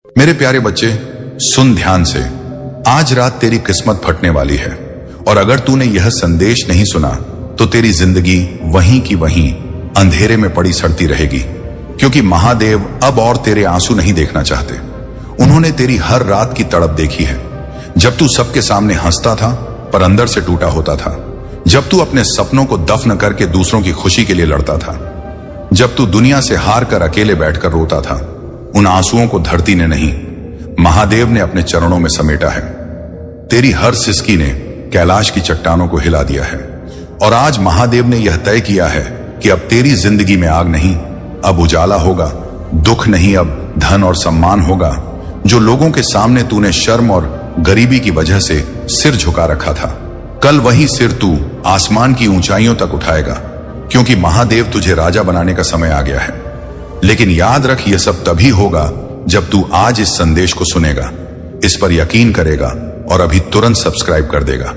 मेरे प्यारे बच्चे, सुन ध्यान से। आज रात तेरी किस्मत फटने वाली है, और अगर तूने यह संदेश नहीं सुना तो तेरी जिंदगी वहीं की वहीं अंधेरे में पड़ी सड़ती रहेगी। क्योंकि महादेव अब और तेरे आंसू नहीं देखना चाहते। उन्होंने तेरी हर रात की तड़प देखी है, जब तू सबके सामने हंसता था पर अंदर से टूटा होता था, जब तू अपने सपनों को दफन करके दूसरों की खुशी के लिए लड़ता था, जब तू दुनिया से हार कर अकेले बैठकर रोता था। उन आंसुओं को धरती ने नहीं, महादेव ने अपने चरणों में समेटा है। तेरी हर सिसकी ने कैलाश की चट्टानों को हिला दिया है, और आज महादेव ने यह तय किया है कि अब तेरी जिंदगी में आग नहीं, अब उजाला होगा। दुख नहीं, अब धन और सम्मान होगा। जो लोगों के सामने तूने शर्म और गरीबी की वजह से सिर झुका रखा था, कल वही सिर तू आसमान की ऊंचाइयों तक उठाएगा, क्योंकि महादेव तुझे राजा बनाने का समय आ गया है। लेकिन याद रख, यह सब तभी होगा जब तू आज इस संदेश को सुनेगा, इस पर यकीन करेगा और अभी तुरंत सब्सक्राइब कर देगा।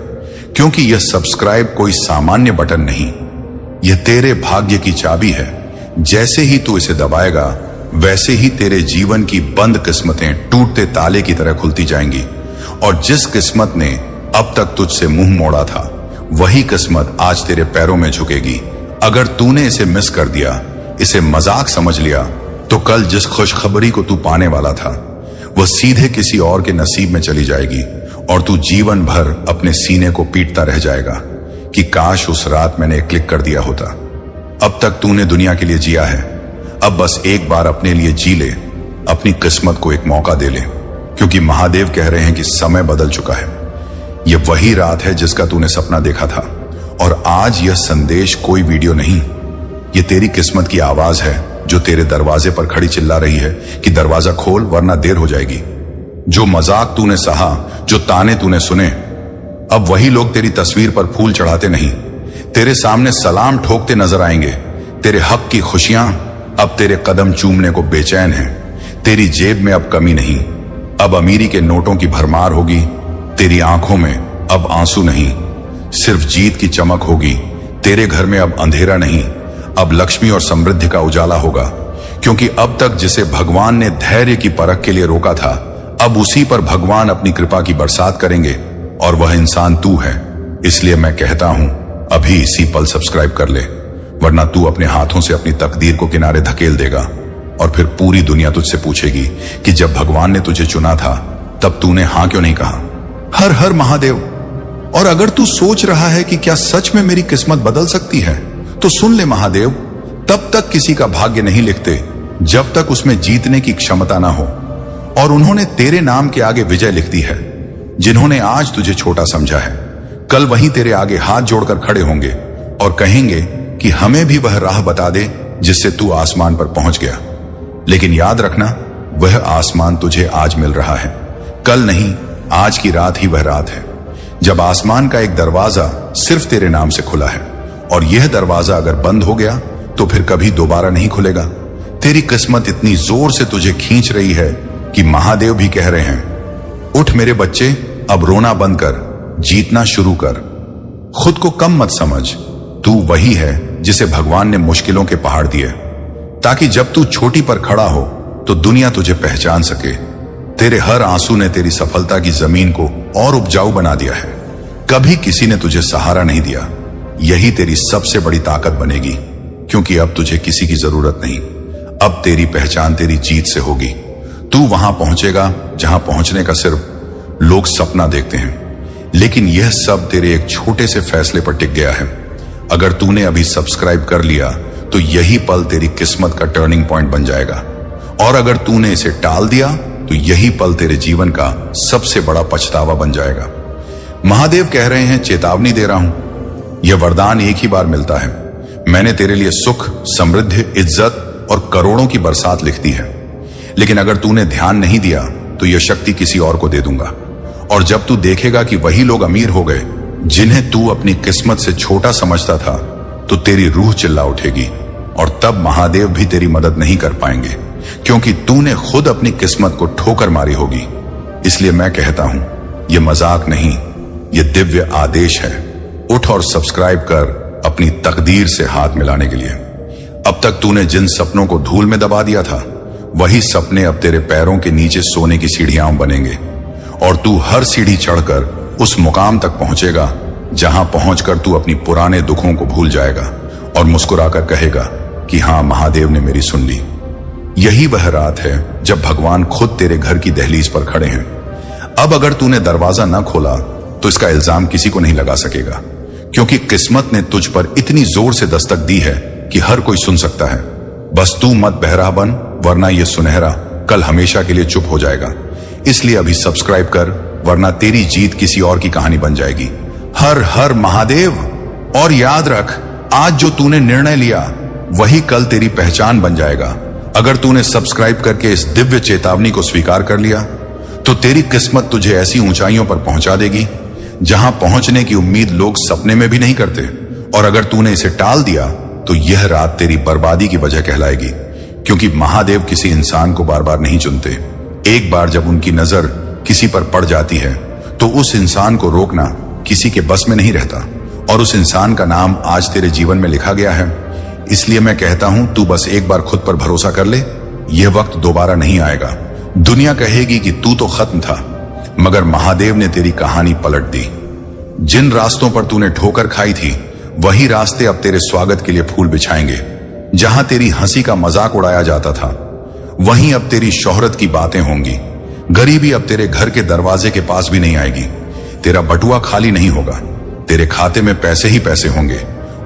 क्योंकि यह सब्सक्राइब कोई सामान्य बटन नहीं, यह तेरे भाग्य की चाबी है। जैसे ही तू इसे दबाएगा, वैसे ही तेरे जीवन की बंद किस्मतें टूटते ताले की तरह खुलती जाएंगी। और जिस किस्मत ने अब तक तुझसे मुंह मोड़ा था, वही किस्मत आज तेरे पैरों में झुकेगी। अगर तूने इसे मिस कर दिया, इसे मजाक समझ लिया, तो कल जिस खुशखबरी को तू पाने वाला था, वह सीधे किसी और के नसीब में चली जाएगी, और तू जीवन भर अपने सीने को पीटता रह जाएगा कि काश उस रात मैंने क्लिक कर दिया होता। अब तक तूने दुनिया के लिए जिया है, अब बस एक बार अपने लिए जी ले, अपनी किस्मत को एक मौका दे ले। क्योंकि महादेव कह रहे हैं कि समय बदल चुका है। यह वही रात है जिसका तूने सपना देखा था, और आज यह संदेश कोई वीडियो नहीं, यह तेरी किस्मत की आवाज है, जो तेरे दरवाजे पर खड़ी चिल्ला रही है कि दरवाजा खोल वरना देर हो जाएगी। जो मजाक तूने सहा, जो ताने तूने सुने, अब वही लोग तेरी तस्वीर पर फूल चढ़ाते नहीं, तेरे सामने सलाम ठोकते नजर आएंगे। तेरे हक की खुशियां अब तेरे कदम चूमने को बेचैन हैं। तेरी जेब में अब कमी नहीं, अब अमीरी के नोटों की भरमार होगी। तेरी आंखों में अब आंसू नहीं, सिर्फ जीत की चमक होगी। तेरे घर में अब अंधेरा नहीं, अब लक्ष्मी और समृद्धि का उजाला होगा। क्योंकि अब तक जिसे भगवान ने धैर्य की परख के लिए रोका था, अब उसी पर भगवान अपनी कृपा की बरसात करेंगे, और वह इंसान तू है। इसलिए मैं कहता हूं, अभी इसी पल सब्सक्राइब कर ले, वरना तू अपने हाथों से अपनी तकदीर को किनारे धकेल देगा, और फिर पूरी दुनिया तुझसे पूछेगी कि जब भगवान ने तुझे चुना था, तब तूने हां क्यों नहीं कहा। हर हर महादेव। और अगर तू सोच रहा है कि क्या सच में मेरी किस्मत बदल सकती है, तो सुन ले महादेव, तब तक किसी का भाग्य नहीं लिखते जब तक उसमें जीतने की क्षमता ना हो। और उन्होंने तेरे नाम के आगे विजय लिख दी है। जिन्होंने आज तुझे छोटा समझा है, कल वहीं तेरे आगे हाथ जोड़कर खड़े होंगे और कहेंगे कि हमें भी वह राह बता दे जिससे तू आसमान पर पहुंच गया। लेकिन याद रखना, वह आसमान तुझे आज मिल रहा है, कल नहीं, आज की रात ही वह रात है जब आसमान का एक दरवाजा सिर्फ तेरे नाम से खुला है। और यह दरवाजा अगर बंद हो गया तो फिर कभी दोबारा नहीं खुलेगा। तेरी किस्मत इतनी जोर से तुझे खींच रही है कि महादेव भी कह रहे हैं, उठ मेरे बच्चे, अब रोना बंद कर, जीतना शुरू कर। खुद को कम मत समझ, तू वही है जिसे भगवान ने मुश्किलों के पहाड़ दिए, ताकि जब तू छोटी पर खड़ा हो तो दुनिया तुझे पहचान सके। तेरे हर आंसू ने तेरी सफलता की जमीन को और उपजाऊ बना दिया है। कभी किसी ने तुझे सहारा नहीं दिया, यही तेरी सबसे बड़ी ताकत बनेगी। क्योंकि अब तुझे किसी की जरूरत नहीं, अब तेरी पहचान तेरी जीत से होगी। तू वहां पहुंचेगा जहां पहुंचने का सिर्फ लोग सपना देखते हैं। लेकिन यह सब तेरे एक छोटे से फैसले पर टिक गया है। अगर तूने अभी सब्सक्राइब कर लिया तो यही पल तेरी किस्मत का टर्निंग पॉइंट बन जाएगा, और अगर तूने इसे टाल दिया तो यही पल तेरे जीवन का सबसे बड़ा पछतावा बन जाएगा। महादेव कह रहे हैं, चेतावनी दे रहा हूं, यह वरदान एक ही बार मिलता है। मैंने तेरे लिए सुख, समृद्धि, इज्जत और करोड़ों की बरसात लिख दी है। लेकिन अगर तूने ध्यान नहीं दिया तो यह शक्ति किसी और को दे दूंगा। और जब तू देखेगा कि वही लोग अमीर हो गए जिन्हें तू अपनी किस्मत से छोटा समझता था, तो तेरी रूह चिल्ला उठेगी, और तब महादेव भी तेरी मदद नहीं कर पाएंगे, क्योंकि तूने खुद अपनी किस्मत को ठोकर मारी होगी। इसलिए मैं कहता हूं, यह मजाक नहीं, यह दिव्य आदेश है। उठ और सब्सक्राइब कर अपनी तकदीर से हाथ मिलाने के लिए। अब तक तूने जिन सपनों को धूल में दबा दिया था, वही सपने अब तेरे पैरों के नीचे सोने की सीढ़ियां बनेंगे और तू हर सीढ़ी चढ़कर उस मुकाम तक पहुंचेगा जहां पहुंचकर तू अपनी पुराने दुखों को भूल जाएगा और मुस्कुराकर कहेगा कि हां, महादेव ने मेरी सुन ली। यही वह रात है जब भगवान खुद तेरे घर की दहलीज पर खड़े हैं। अब अगर तूने दरवाजा न खोला तो इसका इल्जाम किसी को नहीं लगा सकेगा, क्योंकि किस्मत ने तुझ पर इतनी जोर से दस्तक दी है कि हर कोई सुन सकता है। बस तू मत बहरा बन, वरना यह सुनहरा कल हमेशा के लिए चुप हो जाएगा। इसलिए अभी सब्सक्राइब कर, वरना तेरी जीत किसी और की कहानी बन जाएगी। हर हर महादेव। और याद रख, आज जो तूने निर्णय लिया वही कल तेरी पहचान बन जाएगा। अगर तूने सब्सक्राइब करके इस दिव्य चेतावनी को स्वीकार कर लिया तो तेरी किस्मत तुझे ऐसी ऊंचाइयों पर पहुंचा देगी जहां पहुंचने की उम्मीद लोग सपने में भी नहीं करते। और अगर तूने इसे टाल दिया तो यह रात तेरी बर्बादी की वजह कहलाएगी, क्योंकि महादेव किसी इंसान को बार बार नहीं चुनते। एक बार जब उनकी नजर किसी पर पड़ जाती है तो उस इंसान को रोकना किसी के बस में नहीं रहता, और उस इंसान का नाम आज तेरे जीवन में लिखा गया है। इसलिए मैं कहता हूं, तू बस एक बार खुद पर भरोसा कर ले। यह वक्त दोबारा नहीं आएगा। दुनिया कहेगी कि तू तो खत्म था, मगर महादेव ने तेरी कहानी पलट दी। जिन रास्तों पर तूने ठोकर खाई थी वही रास्ते अब तेरे स्वागत के लिए फूल बिछाएंगे। जहां तेरी हंसी का मजाक उड़ाया जाता था वहीं अब तेरी शोहरत की बातें होंगी। गरीबी अब तेरे घर के दरवाजे के पास भी नहीं आएगी। तेरा बटुआ खाली नहीं होगा, तेरे खाते में पैसे ही पैसे होंगे,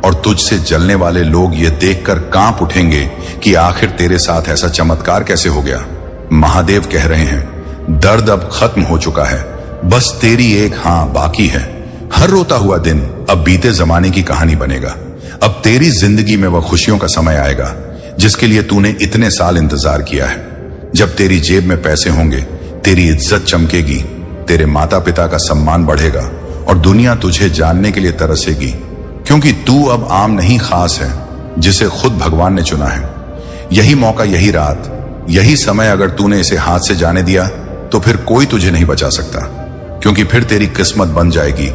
और तुझसे जलने वाले लोग ये देखकर कांप उठेंगे कि आखिर तेरे साथ ऐसा चमत्कार कैसे हो गया। महादेव कह रहे हैं, दर्द अब खत्म हो चुका है, बस तेरी एक हां बाकी है। हर रोता हुआ दिन अब बीते जमाने की कहानी बनेगा। अब तेरी जिंदगी में वह खुशियों का समय आएगा जिसके लिए तूने इतने साल इंतजार किया है। जब तेरी जेब में पैसे होंगे, तेरी इज्जत चमकेगी, तेरे माता पिता का सम्मान बढ़ेगा और दुनिया तुझे जानने के लिए तरसेगी, क्योंकि तू अब आम नहीं, खास है, जिसे खुद भगवान ने चुना है। यही मौका, यही रात, यही समय अगर तूने इसे हाथ से जाने दिया तो फिर कोई तुझे नहीं बचा सकता, क्योंकि फिर तेरी किस्मत बन जाएगी।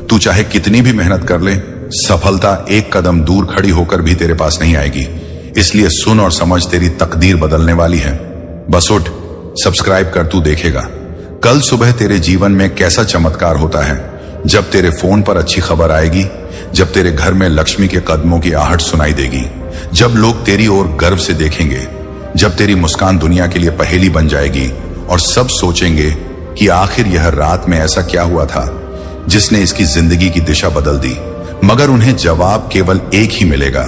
तू चाहे कितनी भी मेहनत कर ले, सफलता एक कदम दूर खड़ी होकर भी तेरे पास नहीं आएगी। इसलिए सुन और समझ, तेरी तकदीर बदलने वाली है। बस उठ, सब्सक्राइब कर, तू देखेगा कल सुबह तेरे जीवन में कैसा चमत्कार होता है। जब तेरे फोन पर अच्छी खबर आएगी, जब तेरे घर में लक्ष्मी के कदमों की आहट सुनाई देगी, जब लोग तेरी ओर गर्व से देखेंगे, जब तेरी मुस्कान दुनिया के लिए पहेली बन जाएगी और सब सोचेंगे कि आखिर यह रात में ऐसा क्या हुआ था जिसने इसकी जिंदगी की दिशा बदल दी। मगर उन्हें जवाब केवल एक ही मिलेगा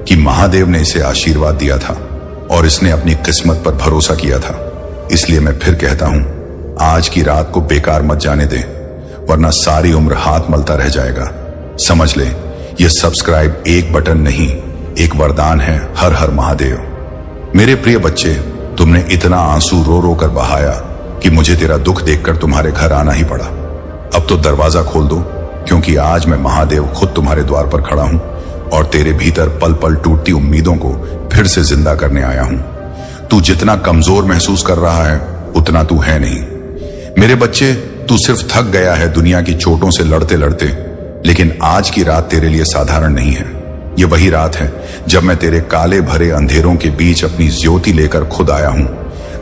कि महादेव ने इसे आशीर्वाद दिया था और इसने अपनी किस्मत पर भरोसा किया था। इसलिए मैं फिर कहता हूं, आज की रात को बेकार मत जाने दे, वरना सारी उम्र हाथ मलता रह जाएगा। समझ ले, यह सब्सक्राइब एक बटन नहीं, एक वरदान है। हर हर महादेव। मेरे प्रिय बच्चे, तुमने इतना आंसू रो रो कर बहाया कि मुझे तेरा दुख देखकर तुम्हारे घर आना ही पड़ा। अब तो दरवाजा खोल दो, क्योंकि आज मैं महादेव खुद तुम्हारे द्वार पर खड़ा हूं और तेरे भीतर पल पल टूटती उम्मीदों को फिर से जिंदा करने आया हूं। तू जितना कमजोर महसूस कर रहा है उतना तू है नहीं। मेरे बच्चे, तू सिर्फ थक गया है दुनिया की चोटों से लड़ते लड़ते, लेकिन आज की रात तेरे लिए साधारण नहीं है। ये वही रात है जब मैं तेरे काले भरे अंधेरों के बीच अपनी ज्योति लेकर खुद आया हूं,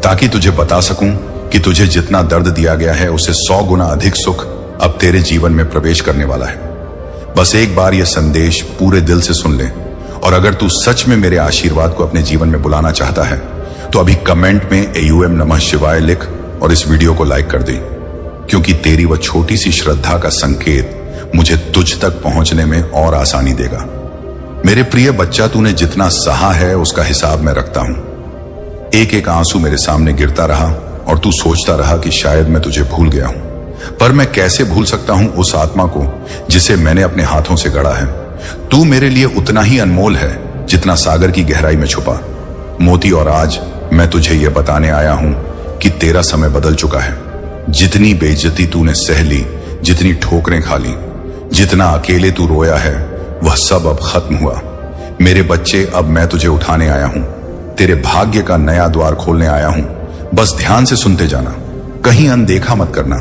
ताकि तुझे बता सकूं कि तुझे जितना दर्द दिया गया है उससे 100 गुना अधिक सुख अब तेरे जीवन में प्रवेश करने वाला है। बस एक बार यह संदेश पूरे दिल से सुन ले, और अगर तू सच में मेरे आशीर्वाद को अपने जीवन में बुलाना चाहता है तो अभी कमेंट में AUM नमः शिवाय लिख और इस वीडियो को लाइक कर दे, क्योंकि तेरी वह छोटी सी श्रद्धा का संकेत मुझे तुझ तक पहुंचने में और आसानी देगा। मेरे प्रिय बच्चा, तूने जितना सहा है उसका हिसाब मैं रखता हूं। एक एक आंसू मेरे सामने गिरता रहा और तू सोचता रहा कि शायद मैं तुझे भूल गया हूं, पर मैं कैसे भूल सकता हूं उस आत्मा को जिसे मैंने अपने हाथों से गढ़ा है। तू मेरे लिए उतना ही अनमोल है जितना सागर की गहराई में छुपा मोती। और आज मैं तुझे यह बताने आया हूं कि तेरा समय बदल चुका है। जितनी बेइज्जती तूने सह ली, जितनी ठोकरें खा ली, जितना अकेले तू रोया है, वह सब अब खत्म हुआ। मेरे बच्चे, अब मैं तुझे उठाने आया हूं, तेरे भाग्य का नया द्वार खोलने आया हूं। बस ध्यान से सुनते जाना, कहीं अनदेखा मत करना,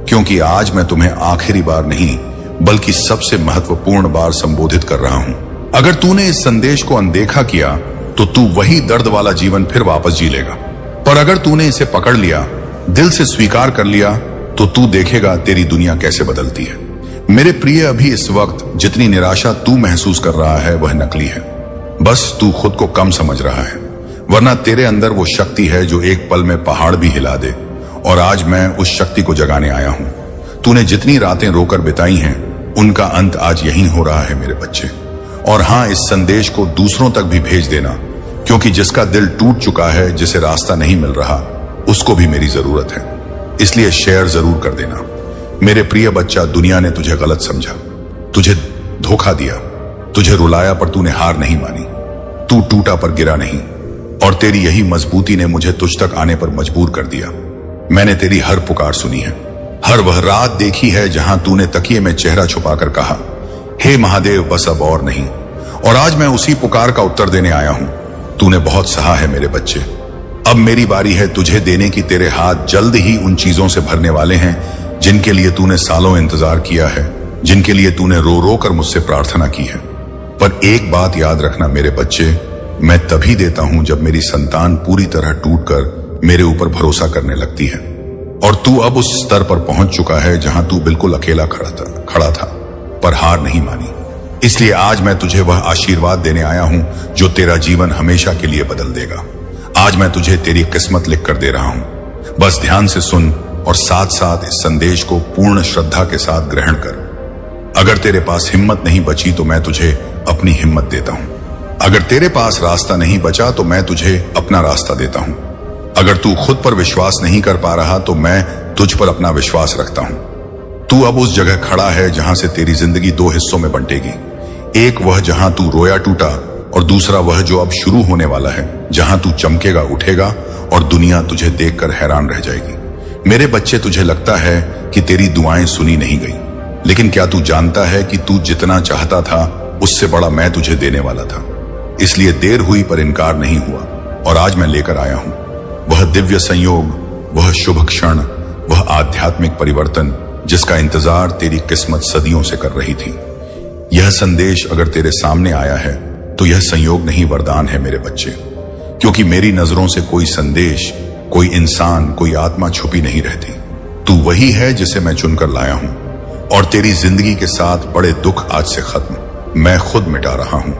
क्योंकि आज मैं तुम्हें आखिरी बार नहीं बल्कि सबसे महत्वपूर्ण बार संबोधित कर रहा हूं। अगर तूने इस संदेश को अनदेखा किया तो तू वही दर्द वाला जीवन फिर वापस जी लेगा। पर अगर तूने इसे पकड़ लिया, दिल से स्वीकार कर लिया, तो तू देखेगा तेरी दुनिया कैसे बदलती है। मेरे प्रिय, अभी इस वक्त जितनी निराशा तू महसूस कर रहा है वह नकली है। बस तू खुद को कम समझ रहा है, वरना तेरे अंदर वो शक्ति है जो एक पल में पहाड़ भी हिला दे। और आज मैं उस शक्ति को जगाने आया हूं। तूने जितनी रातें रोकर बिताई हैं, उनका अंत आज यहीं हो रहा है मेरे बच्चे। और हां, इस संदेश को दूसरों तक भी भेज देना, क्योंकि जिसका दिल टूट चुका है, जिसे रास्ता नहीं मिल रहा, उसको भी मेरी जरूरत है। इसलिए शेयर जरूर कर देना। मेरे प्रिय बच्चा, दुनिया ने तुझे गलत समझा, तुझे धोखा दिया, तुझे रुलाया, पर तूने हार नहीं मानी। तू टूटा पर गिरा नहीं, और तेरी यही मजबूती ने मुझे तुझ तक आने पर मजबूर कर दिया। मैंने तेरी हर पुकार सुनी है, हर वह रात देखी है जहां तूने तकिए में चेहरा छुपाकर कहा, हे महादेव, बस अब और नहीं। और आज मैं उसी पुकार का उत्तर देने आया हूं। तूने बहुत सहा है मेरे बच्चे, अब मेरी बारी है तुझे देने की। तेरे हाथ जल्द ही उन चीजों से भरने वाले हैं जिनके लिए तूने सालों इंतजार किया है, जिनके लिए तूने रो रो कर मुझसे प्रार्थना की है। पर एक बात याद रखना मेरे बच्चे, मैं तभी देता हूं जब मेरी संतान पूरी तरह टूटकर मेरे ऊपर भरोसा करने लगती है। और तू अब उस स्तर पर पहुंच चुका है जहां तू बिल्कुल अकेला खड़ा था, पर हार नहीं मानी। इसलिए आज मैं तुझे वह आशीर्वाद देने आया हूं जो तेरा जीवन हमेशा के लिए बदल देगा। आज मैं तुझे तेरी किस्मत लिख कर दे रहा हूं। बस ध्यान से सुन और साथ साथ इस संदेश को पूर्ण श्रद्धा के साथ ग्रहण कर। अगर तेरे पास हिम्मत नहीं बची तो मैं तुझे अपनी हिम्मत देता हूं। अगर तेरे पास रास्ता नहीं बचा तो मैं तुझे अपना रास्ता देता हूं। अगर तू खुद पर विश्वास नहीं कर पा रहा तो मैं तुझ पर अपना विश्वास रखता हूं। तू अब उस जगह खड़ा है जहां से तेरी जिंदगी दो हिस्सों में बंटेगी। एक वह जहां तू रोया टूटा, और दूसरा वह जो अब शुरू होने वाला है, जहां तू चमकेगा, उठेगा और दुनिया तुझे देखकर हैरान रह जाएगी। मेरे बच्चे, तुझे लगता है कि तेरी दुआएं सुनी नहीं गई, लेकिन क्या तू जानता है कि तू जितना चाहता था उससे बड़ा मैं तुझे देने वाला था। इसलिए देर हुई पर इनकार नहीं हुआ, और आज मैं लेकर आया हूं वह दिव्य संयोग, वह शुभ क्षण, वह आध्यात्मिक परिवर्तन जिसका इंतजार तेरी किस्मत सदियों से कर रही थी। यह संदेश अगर तेरे सामने आया है तो यह संयोग नहीं, वरदान है मेरे बच्चे। क्योंकि मेरी नजरों से कोई संदेश, कोई इंसान, कोई आत्मा छुपी नहीं रहती। तू वही है जिसे मैं चुनकर लाया हूं, और तेरी जिंदगी के साथ बड़े दुख आज से खत्म मैं खुद मिटा रहा हूं।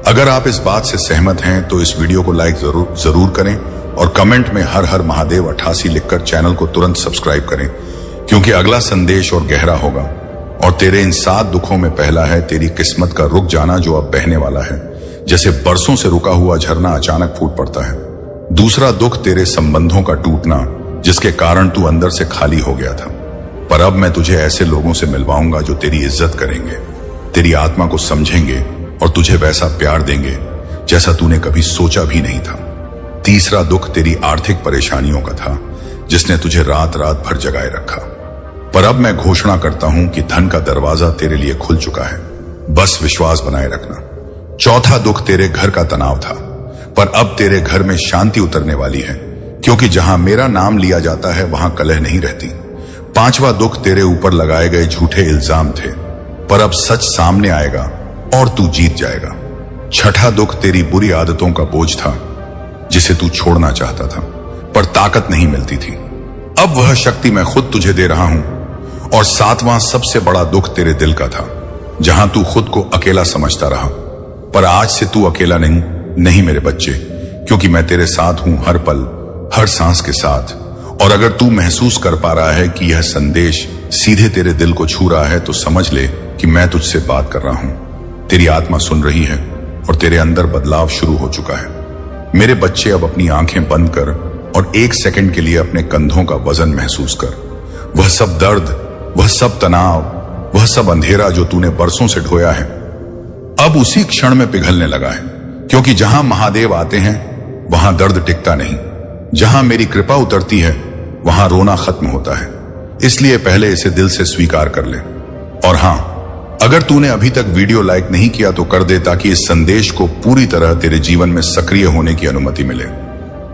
अगर आप इस बात से सहमत हैं तो इस वीडियो को लाइक जरूर करें, और कमेंट में हर हर महादेव 88 लिखकर चैनल को तुरंत सब्सक्राइब करें, क्योंकि अगला संदेश और गहरा होगा। और तेरे इन 7 दुखों में पहला है तेरी किस्मत का रुक जाना, जो अब बहने वाला है, जैसे बरसों से रुका हुआ झरना अचानक फूट पड़ता है। दूसरा दुख तेरे संबंधों का टूटना, जिसके कारण तू अंदर से खाली हो गया था। पर अब मैं तुझे ऐसे लोगों से मिलवाऊंगा जो तेरी इज्जत करेंगे, तेरी आत्मा को समझेंगे और तुझे वैसा प्यार देंगे जैसा तूने कभी सोचा भी नहीं था। तीसरा दुख तेरी आर्थिक परेशानियों का था, जिसने तुझे रात रात भर जगाए रखा। पर अब मैं घोषणा करता हूं कि धन का दरवाजा तेरे लिए खुल चुका है, बस विश्वास बनाए रखना। चौथा दुख तेरे घर का तनाव था, पर अब तेरे घर में शांति उतरने वाली है, क्योंकि जहां मेरा नाम लिया जाता है वहां कलह नहीं रहती। पांचवा दुख तेरे ऊपर लगाए गए झूठे इल्जाम थे, पर अब सच सामने आएगा और तू जीत जाएगा। छठा दुख तेरी बुरी आदतों का बोझ था, जिसे तू छोड़ना चाहता था पर ताकत नहीं मिलती थी। अब वह शक्ति मैं खुद तुझे दे रहा हूं। और सातवां सबसे बड़ा दुख तेरे दिल का था, जहां तू खुद को अकेला समझता रहा। पर आज से तू अकेला नहीं मेरे बच्चे, क्योंकि मैं तेरे साथ हूं हर पल, हर सांस के साथ। और अगर तू महसूस कर पा रहा है कि यह संदेश सीधे तेरे दिल को छू रहा है, तो समझ ले कि मैं तुझसे बात कर रहा हूं। तेरी आत्मा सुन रही है और तेरे अंदर बदलाव शुरू हो चुका है। मेरे बच्चे, अब अपनी आंखें बंद कर और 1 सेकंड के लिए अपने कंधों का वजन महसूस कर। वह सब दर्द, वह सब तनाव, वह सब अंधेरा जो तूने बरसों से ढोया है, अब उसी क्षण में पिघलने लगा है। क्योंकि जहां महादेव आते हैं वहां दर्द टिकता नहीं, जहां मेरी कृपा उतरती है वहां रोना खत्म होता है। इसलिए पहले इसे दिल से स्वीकार कर ले। और हां, अगर तूने अभी तक वीडियो लाइक नहीं किया तो कर दे, ताकि इस संदेश को पूरी तरह तेरे जीवन में सक्रिय होने की अनुमति मिले।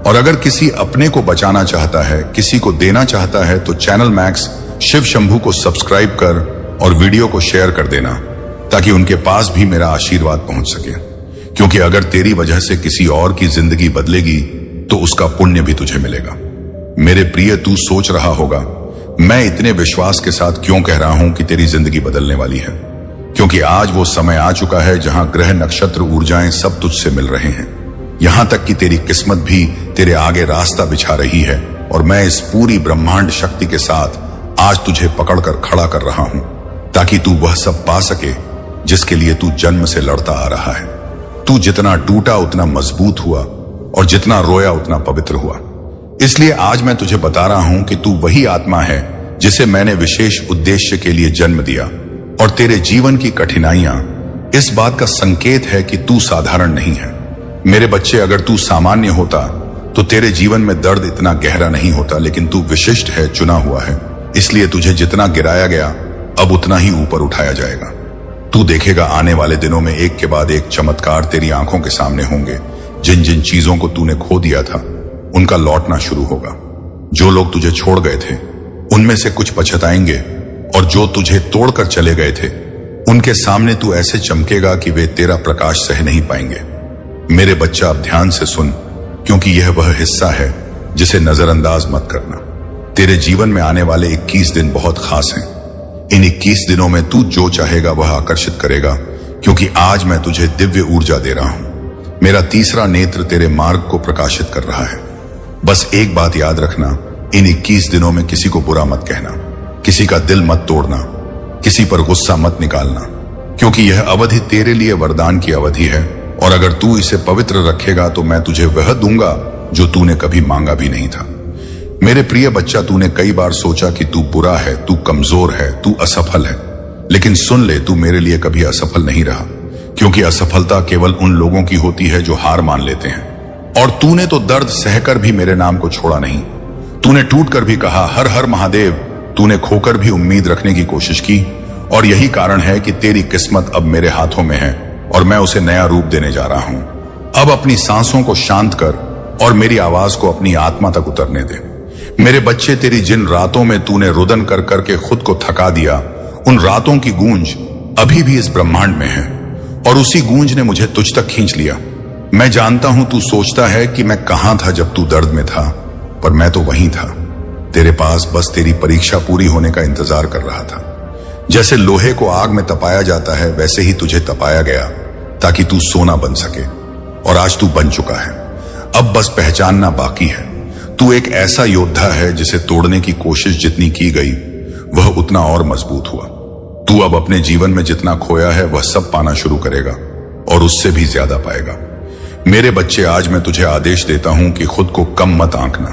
और अगर किसी अपने को बचाना चाहता है, किसी को देना चाहता है, तो चैनल मैक्स शिव शंभू को सब्सक्राइब कर और वीडियो को शेयर कर देना, ताकि उनके पास भी मेरा आशीर्वाद पहुंच सके। क्योंकि अगर तेरी वजह से किसी और की जिंदगी बदलेगी तो उसका पुण्य भी तुझे मिलेगा। मेरे प्रिय, तू सोच रहा होगा मैं इतने विश्वास के साथ क्यों कह रहा हूं कि तेरी जिंदगी बदलने वाली है, क्योंकि आज वो समय आ चुका है जहां ग्रह नक्षत्र ऊर्जाएं सब तुझसे मिल रहे हैं। यहां तक कि तेरी किस्मत भी तेरे आगे रास्ता बिछा रही है और मैं इस पूरी ब्रह्मांड शक्ति के साथ आज तुझे पकड़कर खड़ा कर रहा हूं ताकि तू वह सब पा सके जिसके लिए तू जन्म से लड़ता आ रहा है। तू जितना टूटा उतना मजबूत हुआ और जितना रोया उतना पवित्र हुआ। इसलिए आज मैं तुझे बता रहा हूं कि तू वही आत्मा है जिसे मैंने विशेष उद्देश्य के लिए जन्म दिया और तेरे जीवन की कठिनाइयां इस बात का संकेत है कि तू साधारण नहीं है। मेरे बच्चे, अगर तू सामान्य होता तो तेरे जीवन में दर्द इतना गहरा नहीं होता, लेकिन तू विशिष्ट है, चुना हुआ है। इसलिए तुझे जितना गिराया गया अब उतना ही ऊपर उठाया जाएगा। तू देखेगा आने वाले दिनों में एक के बाद एक चमत्कार तेरी आंखों के सामने होंगे। जिन जिन चीजों को तूने खो दिया था उनका लौटना शुरू होगा। जो लोग तुझे छोड़ गए थे उनमें से कुछ पछताएंगे और जो तुझे तोड़कर चले गए थे उनके सामने तू ऐसे चमकेगा कि वे तेरा प्रकाश सह नहीं पाएंगे। मेरे बच्चा, अब ध्यान से सुन, क्योंकि यह वह हिस्सा है जिसे नजरअंदाज मत करना। तेरे जीवन में आने वाले 21 दिन बहुत खास हैं। इन 21 दिनों में तू जो चाहेगा वह आकर्षित करेगा, क्योंकि आज मैं तुझे दिव्य ऊर्जा दे रहा हूं। मेरा तीसरा नेत्र तेरे मार्ग को प्रकाशित कर रहा है। बस एक बात याद रखना, इन 21 दिनों में किसी को बुरा मत कहना, किसी का दिल मत तोड़ना, किसी पर गुस्सा मत निकालना, क्योंकि यह अवधि तेरे लिए वरदान की अवधि है और अगर तू इसे पवित्र रखेगा तो मैं तुझे वह दूंगा जो तूने कभी मांगा भी नहीं था। मेरे प्रिय बच्चा, तूने कई बार सोचा कि तू बुरा है, तू कमजोर है, तू असफल है, लेकिन सुन ले, तू मेरे लिए कभी असफल नहीं रहा, क्योंकि असफलता केवल उन लोगों की होती है जो हार मान लेते हैं। और तूने तो दर्द सहकर भी मेरे नाम को छोड़ा नहीं। तूने टूट कर भी कहा हर हर महादेव। तूने खोकर भी उम्मीद रखने की कोशिश की और यही कारण है कि तेरी किस्मत अब मेरे हाथों में है और मैं उसे नया रूप देने जा रहा हूं। अब अपनी सांसों को शांत कर और मेरी आवाज को अपनी आत्मा तक उतरने दे। मेरे बच्चे, तेरी जिन रातों में तूने रुदन कर करके खुद को थका दिया, उन रातों की गूंज अभी भी इस ब्रह्मांड में है और उसी गूंज ने मुझे तुझ तक खींच लिया। मैं जानता हूं तू सोचता है कि मैं कहां था जब तू दर्द में था, पर मैं तो वहीं था, तेरे पास, बस तेरी परीक्षा पूरी होने का इंतजार कर रहा था। जैसे लोहे को आग में तपाया जाता है वैसे ही तुझे तपाया गया ताकि तू सोना बन सके और आज तू बन चुका है। अब बस पहचानना बाकी है। तू एक ऐसा योद्धा है जिसे तोड़ने की कोशिश जितनी की गई वह उतना और मजबूत हुआ। तू अब अपने जीवन में जितना खोया है वह सब पाना शुरू करेगा और उससे भी ज्यादा पाएगा। मेरे बच्चे, आज मैं तुझे आदेश देता हूं कि खुद को कम मत आंकना,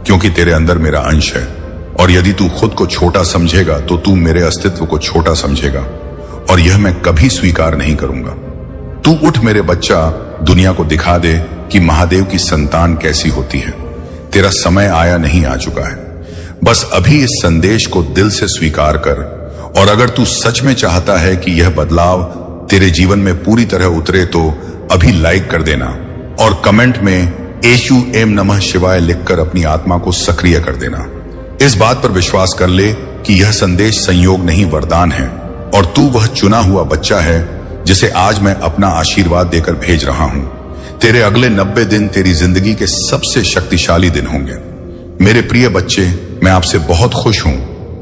क्योंकि तेरे अंदर मेरा अंश है और यदि तू खुद को छोटा समझेगा तो तू मेरे अस्तित्व को छोटा समझेगा और यह मैं कभी स्वीकार नहीं करूंगा। तू उठ मेरे बच्चा, दुनिया को दिखा दे कि महादेव की संतान कैसी होती है। तेरा समय आया नहीं आ चुका है। बस अभी इस संदेश को दिल से स्वीकार कर और अगर तू सच में चाहता है कि यह बदलाव तेरे जीवन में पूरी तरह उतरे तो अभी लाइक कर देना और कमेंट में एशु एम नमः शिवाय लिखकर अपनी आत्मा को सक्रिय कर देना। इस बात पर विश्वास कर ले कि यह संदेश संयोग नहीं वरदान है और तू वह चुना हुआ बच्चा है जिसे आज मैं अपना आशीर्वाद देकर भेज रहा हूं। तेरे अगले 90 दिन तेरी जिंदगी के सबसे शक्तिशाली दिन होंगे। मेरे प्रिय बच्चे, मैं आपसे बहुत खुश हूं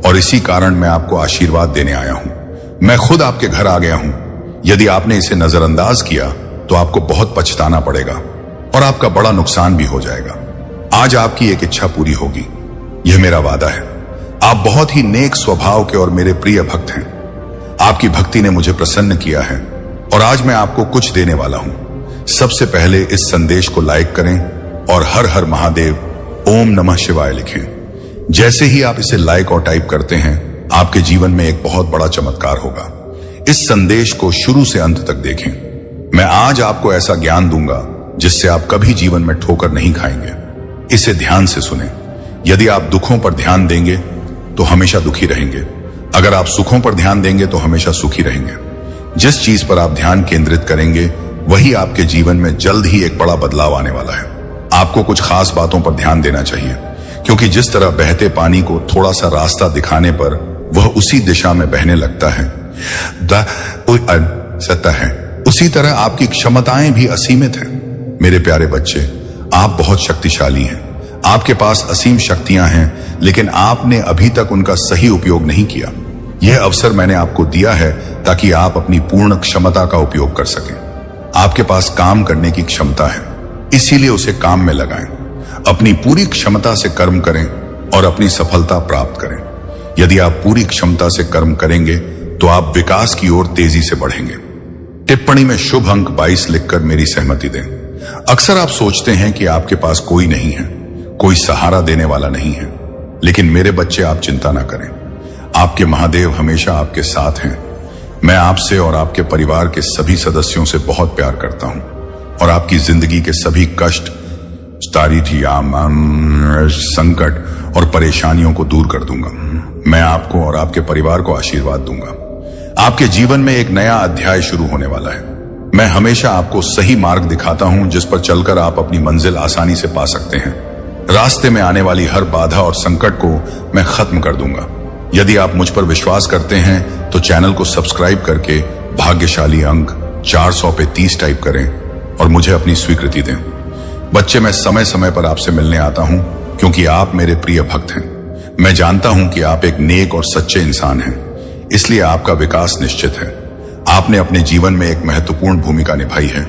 और इसी कारण मैं आपको आशीर्वाद देने आया हूं। मैं खुद आपके घर आ गया हूं। यदि आपने इसे नजरअंदाज किया तो आपको बहुत पछताना पड़ेगा और आपका बड़ा नुकसान भी हो जाएगा। आज आपकी एक इच्छा पूरी होगी, यह मेरा वादा है। आप बहुत ही नेक स्वभाव के और मेरे प्रिय भक्त हैं। आपकी भक्ति ने मुझे प्रसन्न किया है और आज मैं आपको कुछ देने वाला हूं। सबसे पहले इस संदेश को लाइक करें और हर हर महादेव ओम नमः शिवाय लिखें। जैसे ही आप इसे लाइक और टाइप करते हैं आपके जीवन में एक बहुत बड़ा चमत्कार होगा। इस संदेश को शुरू से अंत तक देखें। मैं आज आपको ऐसा ज्ञान दूंगा जिससे आप कभी जीवन में ठोकर नहीं खाएंगे। इसे ध्यान से सुनें। यदि आप दुखों पर ध्यान देंगे तो हमेशा दुखी रहेंगे। अगर आप सुखों पर ध्यान देंगे तो हमेशा सुखी रहेंगे। जिस चीज पर आप ध्यान केंद्रित करेंगे वही आपके जीवन में जल्द ही एक बड़ा बदलाव आने वाला है। आपको कुछ खास बातों पर ध्यान देना चाहिए, क्योंकि जिस तरह बहते पानी को थोड़ा सा रास्ता दिखाने पर वह उसी दिशा में बहने लगता है, उसी तरह आपकी क्षमताएं भी असीमित हैं। मेरे प्यारे बच्चे, आप बहुत शक्तिशाली हैं। आपके पास असीम शक्तियां हैं, लेकिन आपने अभी तक उनका सही उपयोग नहीं किया। यह अवसर मैंने आपको दिया है ताकि आप अपनी पूर्ण क्षमता का उपयोग कर सकें। आपके पास काम करने की क्षमता है, इसीलिए उसे काम में लगाएं। अपनी पूरी क्षमता से कर्म करें और अपनी सफलता प्राप्त करें। यदि आप पूरी क्षमता से कर्म करेंगे तो आप विकास की ओर तेजी से बढ़ेंगे। टिप्पणी में शुभ अंक 22 लिखकर मेरी सहमति दें। अक्सर आप सोचते हैं कि आपके पास कोई नहीं है, कोई सहारा देने वाला नहीं है, लेकिन मेरे बच्चे, आप चिंता ना करें। आपके महादेव हमेशा आपके साथ हैं। मैं आपसे और आपके परिवार के सभी सदस्यों से बहुत प्यार करता हूं और आपकी जिंदगी के सभी कष्ट, संकट और परेशानियों को दूर कर दूंगा। मैं आपको और आपके परिवार को आशीर्वाद दूंगा। आपके जीवन में एक नया अध्याय शुरू होने वाला है। मैं हमेशा आपको सही मार्ग दिखाता हूं जिस पर चलकर आप अपनी मंजिल आसानी से पा सकते हैं। रास्ते में आने वाली हर बाधा और संकट को मैं खत्म कर दूंगा। यदि आप मुझ पर विश्वास करते हैं तो चैनल को सब्सक्राइब करके भाग्यशाली अंक 400 पे 30 टाइप करें और मुझे अपनी स्वीकृति दें। बच्चे, मैं समय समय पर आपसे मिलने आता हूं क्योंकि आप मेरे प्रिय भक्त हैं। मैं जानता हूं कि आप एक नेक और सच्चे इंसान हैं, इसलिए आपका विकास निश्चित है। आपने अपने जीवन में एक महत्वपूर्ण भूमिका निभाई है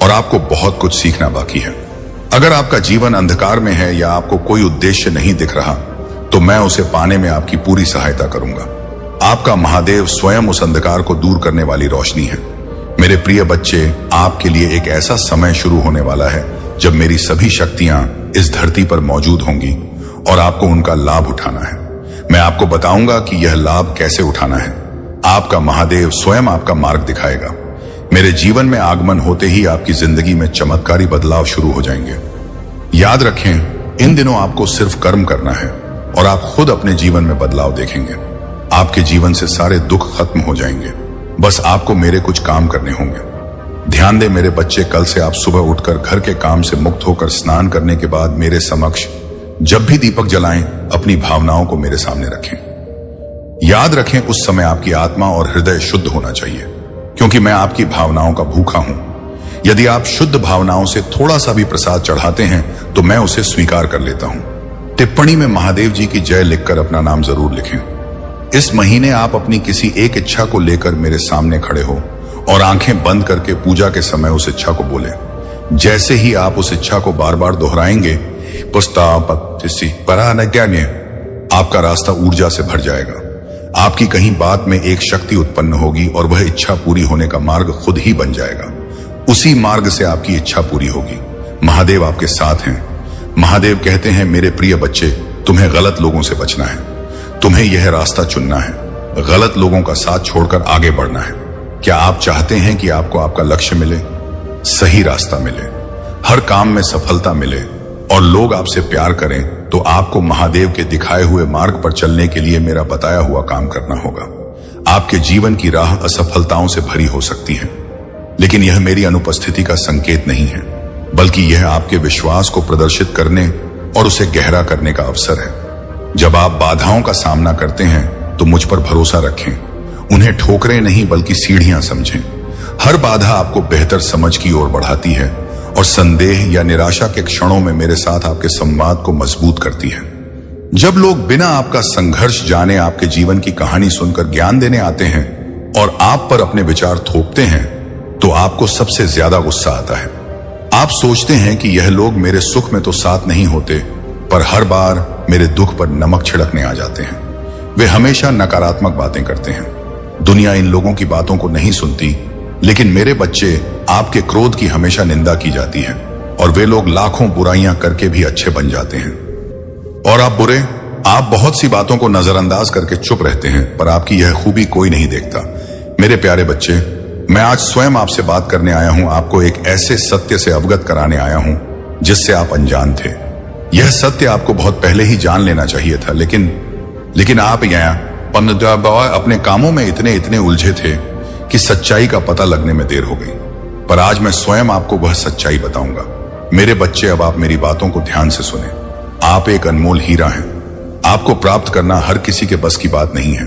और आपको बहुत कुछ सीखना बाकी है। अगर आपका जीवन अंधकार में है या आपको कोई उद्देश्य नहीं दिख रहा, तो मैं उसे पाने में आपकी पूरी सहायता करूंगा। आपका महादेव स्वयं उस अंधकार को दूर करने वाली रोशनी है। मेरे प्रिय बच्चे, आपके लिए एक ऐसा समय शुरू होने वाला है जब मेरी सभी शक्तियां इस धरती पर मौजूद होंगी और आपको उनका लाभ उठाना है। मैं आपको बताऊंगा कि यह लाभ कैसे उठाना है। आपका महादेव स्वयं आपका मार्ग दिखाएगा। मेरे जीवन में आगमन होते ही आपकी जिंदगी में चमत्कारी बदलाव शुरू हो जाएंगे। याद रखें, इन दिनों आपको सिर्फ कर्म करना है और आप खुद अपने जीवन में बदलाव देखेंगे। आपके जीवन से सारे दुख खत्म हो जाएंगे। बस आपको मेरे कुछ काम करने होंगे। ध्यान दें मेरे बच्चे, कल से आप सुबह उठकर घर के काम से मुक्त होकर स्नान करने के बाद मेरे समक्ष जब भी दीपक जलाएं, अपनी भावनाओं को मेरे सामने रखें। याद रखें, उस समय आपकी आत्मा और हृदय शुद्ध होना चाहिए, क्योंकि मैं आपकी भावनाओं का भूखा हूं। यदि आप शुद्ध भावनाओं से थोड़ा सा भी प्रसाद चढ़ाते हैं तो मैं उसे स्वीकार कर लेता हूं। टिप्पणी में महादेव जी की जय लिखकर अपना नाम जरूर लिखें। इस महीने आप अपनी किसी एक इच्छा को लेकर मेरे सामने खड़े हो और आंखें बंद करके पूजा के समय उस इच्छा को बोले। जैसे ही आप उस इच्छा को बार बार दोहराएंगे, आपका रास्ता ऊर्जा से भर जाएगा। आपकी कहीं बात में एक शक्ति उत्पन्न होगी और वह इच्छा पूरी होने का मार्ग खुद ही बन जाएगा। उसी मार्ग से आपकी इच्छा पूरी होगी। महादेव आपके साथ हैं। महादेव कहते हैं, मेरे प्रिय बच्चे, तुम्हें गलत लोगों से बचना है। तुम्हें यह रास्ता चुनना है, गलत लोगों का साथ छोड़कर आगे बढ़ना है। क्या आप चाहते हैं कि आपको आपका लक्ष्य मिले, सही रास्ता मिले, हर काम में सफलता मिले और लोग आपसे प्यार करें, तो आपको महादेव के दिखाए हुए मार्ग पर चलने के लिए मेरा बताया हुआ काम करना होगा। आपके जीवन की राह असफलताओं से भरी हो सकती है, लेकिन यह मेरी अनुपस्थिति का संकेत नहीं है, बल्कि यह आपके विश्वास को प्रदर्शित करने और उसे गहरा करने का अवसर है। जब आप बाधाओं का सामना करते हैं तो मुझ पर भरोसा रखें। उन्हें ठोकरें नहीं बल्कि सीढ़ियां समझें। हर बाधा आपको बेहतर समझ की ओर बढ़ाती है और संदेह या निराशा के क्षणों में मेरे साथ आपके संवाद को मजबूत करती है। जब लोग बिना आपका संघर्ष जाने आपके जीवन की कहानी सुनकर ज्ञान देने आते हैं और आप पर अपने विचार थोपते हैं, तो आपको सबसे ज्यादा गुस्सा आता है। आप सोचते हैं कि यह लोग मेरे सुख में तो साथ नहीं होते, पर हर बार मेरे दुख पर नमक छिड़कने आ जाते हैं। वे हमेशा नकारात्मक बातें करते हैं। दुनिया इन लोगों की बातों को नहीं सुनती, लेकिन मेरे बच्चे, आपके क्रोध की हमेशा निंदा की जाती है और वे लोग लाखों बुराइयां करके भी अच्छे बन जाते हैं। और आप बुरे, आप बहुत सी बातों को नजरअंदाज करके चुप रहते हैं, पर आपकी यह खूबी कोई नहीं देखता। मेरे प्यारे बच्चे, मैं आज स्वयं आपसे बात करने आया हूं। आपको एक ऐसे सत्य से अवगत कराने आया हूं जिससे आप अनजान थे। यह सत्य आपको बहुत पहले ही जान लेना चाहिए था, लेकिन आप यहाँ अपने कामों में इतने उलझे थे कि सच्चाई का पता लगने में देर हो गई। पर आज मैं स्वयं आपको वह सच्चाई बताऊंगा। मेरे बच्चे, अब आप मेरी बातों को ध्यान से सुने। आप एक अनमोल हीरा हैं। आपको प्राप्त करना हर किसी के बस की बात नहीं है।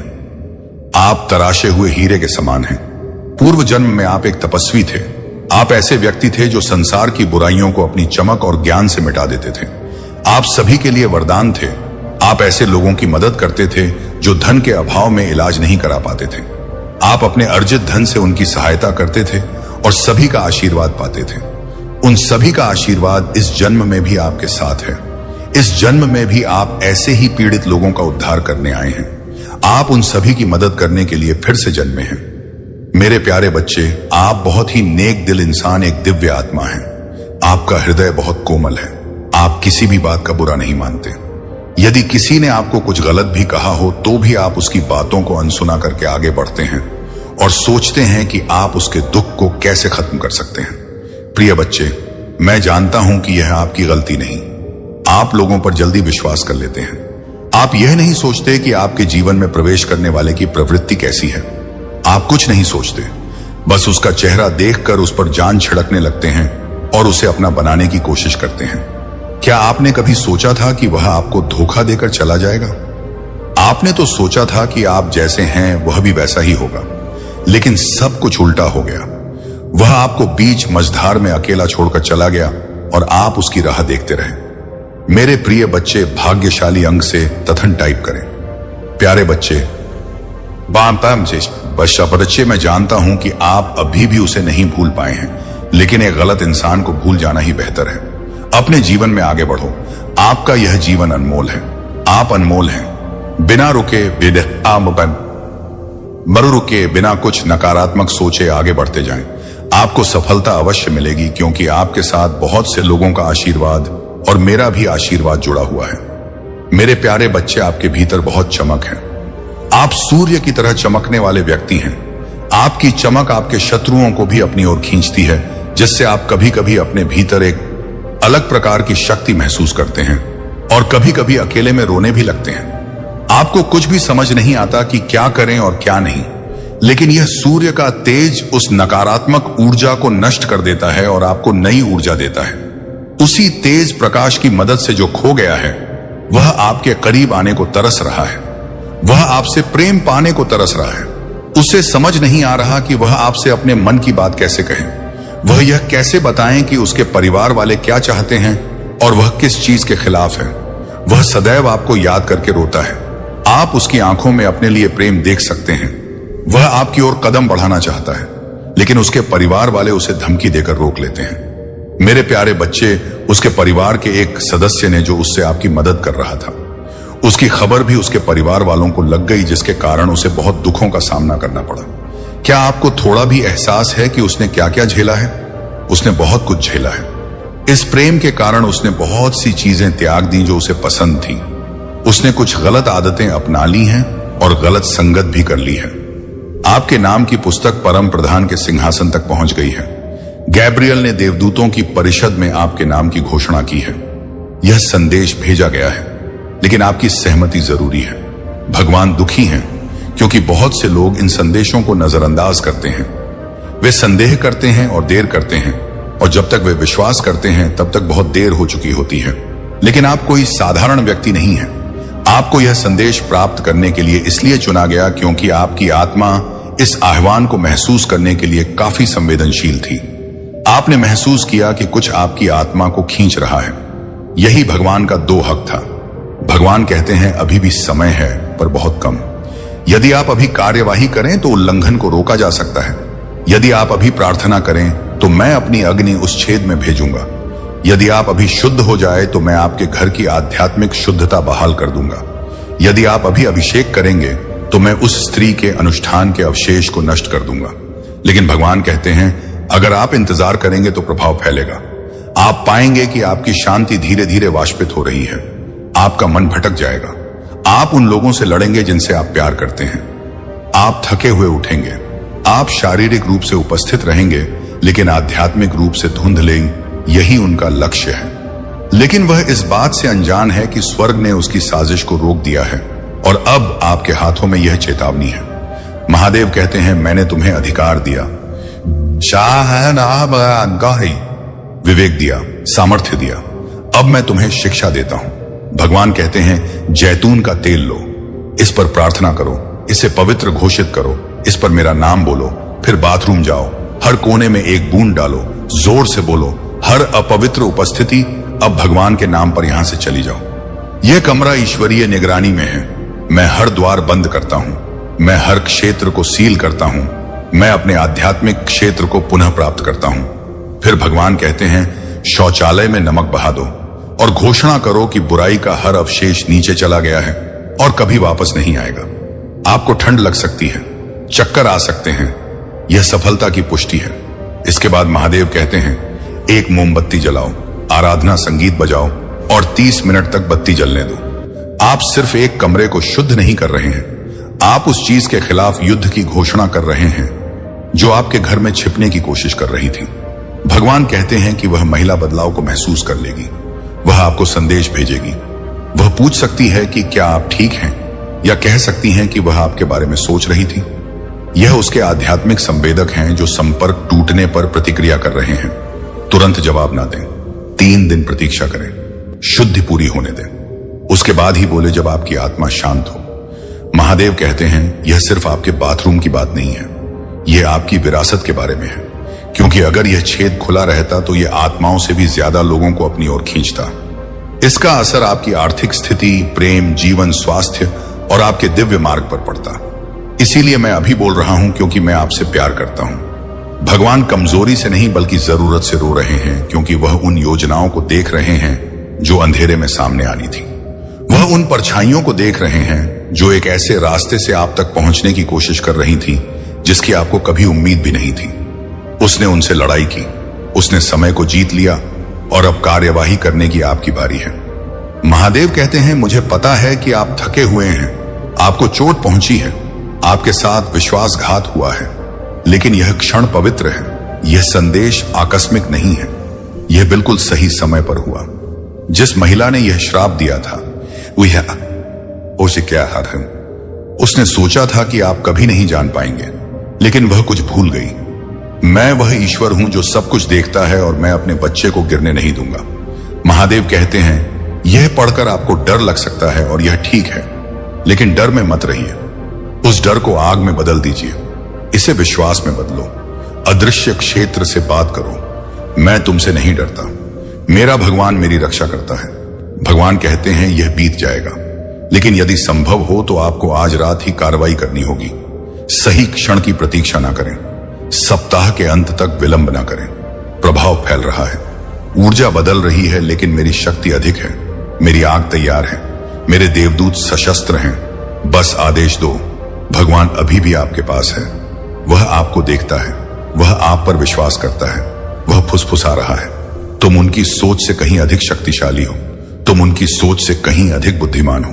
आप तराशे हुए हीरे के समान हैं। पूर्व जन्म में आप एक तपस्वी थे, आप ऐसे व्यक्ति थे जो संसार की बुराइयों को अपनी चमक और ज्ञान से मिटा देते थे। आप सभी के लिए वरदान थे। आप ऐसे लोगों की मदद करते थे जो धन के अभाव में इलाज नहीं करा पाते थे। आप अपने अर्जित धन से उनकी सहायता करते थे और सभी का आशीर्वाद पाते थे। उन सभी का आशीर्वाद इस जन्म में भी आपके साथ है। इस जन्म में भी आप ऐसे ही पीड़ित लोगों का उद्धार करने आए हैं। आप उन सभी की मदद करने के लिए फिर से जन्मे हैं। मेरे प्यारे बच्चे, आप बहुत ही नेक दिल इंसान, एक दिव्य आत्मा हैं। आपका हृदय बहुत कोमल है। आप किसी भी बात का बुरा नहीं मानते। यदि किसी ने आपको कुछ गलत भी कहा हो तो भी आप उसकी बातों को अनसुना करके आगे बढ़ते हैं और सोचते हैं कि आप उसके दुख को कैसे खत्म कर सकते हैं। प्रिय बच्चे, मैं जानता हूं कि यह आपकी गलती नहीं। आप लोगों पर जल्दी विश्वास कर लेते हैं। आप यह नहीं सोचते कि आपके जीवन में प्रवेश करने वाले की प्रवृत्ति कैसी है। आप कुछ नहीं सोचते, बस उसका चेहरा देखकर उस पर जान छिड़कने लगते हैं और उसे अपना बनाने की कोशिश करते हैं। क्या आपने कभी सोचा था कि वह आपको धोखा देकर चला जाएगा? आपने तो सोचा था कि आप जैसे हैं वह भी वैसा ही होगा, लेकिन सब कुछ उल्टा हो गया। वह आपको बीच मझधार में अकेला छोड़कर चला गया और आप उसकी राह देखते रहे। मेरे प्रिय बच्चे, भाग्यशाली अंक से तथन टाइप करें। प्यारे बच्चे, बच्चे, मैं जानता हूं कि आप अभी भी उसे नहीं भूल पाए हैं, लेकिन एक गलत इंसान को भूल जाना ही बेहतर है। अपने जीवन में आगे बढ़ो। आपका यह जीवन अनमोल है। आप अनमोल हैं। बिना रुके मरु रुके बिना कुछ नकारात्मक सोचे आगे बढ़ते जाएं। आपको सफलता अवश्य मिलेगी, क्योंकि आपके साथ बहुत से लोगों का आशीर्वाद और मेरा भी आशीर्वाद जुड़ा हुआ है। मेरे प्यारे बच्चे, आपके भीतर बहुत चमक है। आप सूर्य की तरह चमकने वाले व्यक्ति हैं। आपकी चमक आपके शत्रुओं को भी अपनी ओर खींचती है, जिससे आप कभी कभी अपने भीतर एक अलग प्रकार की शक्ति महसूस करते हैं और कभी कभी अकेले में रोने भी लगते हैं। आपको कुछ भी समझ नहीं आता कि क्या करें और क्या नहीं, लेकिन यह सूर्य का तेज उस नकारात्मक ऊर्जा को नष्ट कर देता है और आपको नई ऊर्जा देता है। उसी तेज प्रकाश की मदद से जो खो गया है, वह आपके करीब आने को तरस रहा है। वह आपसे प्रेम पाने को तरस रहा है। उसे समझ नहीं आ रहा कि वह आपसे अपने मन की बात कैसे कहे। वह यह कैसे बताएं कि उसके परिवार वाले क्या चाहते हैं और वह किस चीज के खिलाफ है। वह सदैव आपको याद करके रोता है। आप उसकी आंखों में अपने लिए प्रेम देख सकते हैं। वह आपकी ओर कदम बढ़ाना चाहता है, लेकिन उसके परिवार वाले उसे धमकी देकर रोक लेते हैं। मेरे प्यारे बच्चे, उसके परिवार के एक सदस्य ने जो उससे आपकी मदद कर रहा था, उसकी खबर भी उसके परिवार वालों को लग गई, जिसके कारण उसे बहुत दुखों का सामना करना पड़ा। क्या आपको थोड़ा भी एहसास है कि उसने क्या क्या झेला है? उसने बहुत कुछ झेला है। इस प्रेम के कारण उसने बहुत सी चीजें त्याग दी जो उसे पसंद थी। उसने कुछ गलत आदतें अपना ली हैं और गलत संगत भी कर ली है। आपके नाम की पुस्तक परम प्रधान के सिंहासन तक पहुंच गई है। गैब्रियल ने देवदूतों की परिषद में आपके नाम की घोषणा की है। यह संदेश भेजा गया है, लेकिन आपकी सहमति जरूरी है। भगवान दुखी हैं, क्योंकि बहुत से लोग इन संदेशों को नजरअंदाज करते हैं। वे संदेह करते हैं और देर करते हैं, और जब तक वे विश्वास करते हैं तब तक बहुत देर हो चुकी होती है। लेकिन आप कोई साधारण व्यक्ति नहीं हैं। आपको यह संदेश प्राप्त करने के लिए इसलिए चुना गया क्योंकि आपकी आत्मा इस आह्वान को महसूस करने के लिए काफी संवेदनशील थी। आपने महसूस किया कि कुछ आपकी आत्मा को खींच रहा है। यही भगवान का दो हक था। भगवान कहते हैं, अभी भी समय है, पर बहुत कम। यदि आप अभी कार्यवाही करें तो उल्लंघन को रोका जा सकता है। यदि आप अभी प्रार्थना करें तो मैं अपनी अग्नि उस छेद में भेजूंगा। यदि आप अभी शुद्ध हो जाए तो मैं आपके घर की आध्यात्मिक शुद्धता बहाल कर दूंगा। यदि आप अभी अभिषेक करेंगे तो मैं उस स्त्री के अनुष्ठान के अवशेष को नष्ट कर दूंगा। लेकिन भगवान कहते हैं, अगर आप इंतजार करेंगे तो प्रभाव फैलेगा। आप पाएंगे कि आपकी शांति धीरे धीरे वाष्पित हो रही है। आपका मन भटक जाएगा। आप उन लोगों से लड़ेंगे जिनसे आप प्यार करते हैं। आप थके हुए उठेंगे। आप शारीरिक रूप से उपस्थित रहेंगे, लेकिन आध्यात्मिक रूप से धुंधले। यही उनका लक्ष्य है। लेकिन वह इस बात से अनजान है कि स्वर्ग ने उसकी साजिश को रोक दिया है और अब आपके हाथों में यह चेतावनी है। महादेव कहते हैं, मैंने तुम्हें अधिकार दिया, विवेक दिया, सामर्थ्य दिया। अब मैं तुम्हें शिक्षा देता हूं। भगवान कहते हैं, जैतून का तेल लो, इस पर प्रार्थना करो, इसे पवित्र घोषित करो, इस पर मेरा नाम बोलो, फिर बाथरूम जाओ, हर कोने में एक बूंद डालो, जोर से बोलो, हर अपवित्र उपस्थिति अब भगवान के नाम पर यहां से चली जाओ। यह कमरा ईश्वरीय निगरानी में है। मैं हर द्वार बंद करता हूं, मैं हर क्षेत्र को सील करता हूं, मैं अपने आध्यात्मिक क्षेत्र को पुनः प्राप्त करता हूं। फिर भगवान कहते हैं, शौचालय में नमक बहा दो और घोषणा करो कि बुराई का हर अवशेष नीचे चला गया है और कभी वापस नहीं आएगा। आपको ठंड लग सकती है, चक्कर आ सकते हैं, यह सफलता की पुष्टि है। इसके बाद महादेव कहते हैं, एक मोमबत्ती जलाओ, आराधना संगीत बजाओ और 30 मिनट तक बत्ती जलने दो। आप सिर्फ एक कमरे को शुद्ध नहीं कर रहे हैं, आप उस चीज के खिलाफ युद्ध की घोषणा कर रहे हैं जो आपके घर में छिपने की कोशिश कर रही थी। भगवान कहते हैं कि वह महिला बदलाव को महसूस कर लेगी, वह आपको संदेश भेजेगी। वह पूछ सकती है कि क्या आप ठीक हैं, या कह सकती हैं कि वह आपके बारे में सोच रही थी। यह उसके आध्यात्मिक संवेदक हैं जो संपर्क टूटने पर प्रतिक्रिया कर रहे हैं। तुरंत जवाब ना दें, 3 दिन प्रतीक्षा करें, शुद्धि पूरी होने दें, उसके बाद ही बोले जब आपकी आत्मा शांत हो। महादेव कहते हैं, यह सिर्फ आपके बाथरूम की बात नहीं है, यह आपकी विरासत के बारे में है, क्योंकि अगर यह छेद खुला रहता तो यह आत्माओं से भी ज्यादा लोगों को अपनी ओर खींचता। इसका असर आपकी आर्थिक स्थिति, प्रेम, जीवन, स्वास्थ्य और आपके दिव्य मार्ग पर पड़ता। इसीलिए मैं अभी बोल रहा हूं क्योंकि मैं आपसे प्यार करता हूं। भगवान कमजोरी से नहीं बल्कि जरूरत से रो रहे हैं, क्योंकि वह उन योजनाओं को देख रहे हैं जो अंधेरे में सामने आनी थी। वह उन परछाइयों को देख रहे हैं जो एक ऐसे रास्ते से आप तक पहुंचने की कोशिश कर रही थी जिसकी आपको कभी उम्मीद भी नहीं थी। उसने उनसे लड़ाई की, उसने समय को जीत लिया और अब कार्यवाही करने की आपकी बारी है। महादेव कहते हैं, मुझे पता है कि आप थके हुए हैं, आपको चोट पहुंची है, आपके साथ विश्वासघात हुआ है, लेकिन यह क्षण पवित्र है। यह संदेश आकस्मिक नहीं है, यह बिल्कुल सही समय पर हुआ। जिस महिला ने यह श्राप दिया था उसे क्या हार है, उसने सोचा था कि आप कभी नहीं जान पाएंगे, लेकिन वह कुछ भूल गई। मैं वह ईश्वर हूं जो सब कुछ देखता है और मैं अपने बच्चे को गिरने नहीं दूंगा। महादेव कहते हैं, यह पढ़कर आपको डर लग सकता है और यह ठीक है, लेकिन डर में मत रहिए, उस डर को आग में बदल दीजिए, इसे विश्वास में बदलो। अदृश्य क्षेत्र से बात करो, मैं तुमसे नहीं डरता, मेरा भगवान मेरी रक्षा करता है। भगवान कहते हैं, यह बीत जाएगा, लेकिन यदि संभव हो तो आपको आज रात ही कार्रवाई करनी होगी। सही क्षण की प्रतीक्षा ना करें, सप्ताह के अंत तक विलंब ना करें। प्रभाव फैल रहा है, ऊर्जा बदल रही है, लेकिन मेरी शक्ति अधिक है, मेरी आग तैयार है, मेरे देवदूत सशस्त्र हैं। बस आदेश दो। भगवान अभी भी आपके पास है, वह आपको देखता है, वह आप पर विश्वास करता है, वह फुसफुसा रहा है। तुम उनकी सोच से कहीं अधिक शक्तिशाली हो, तुम उनकी सोच से कहीं अधिक बुद्धिमान हो,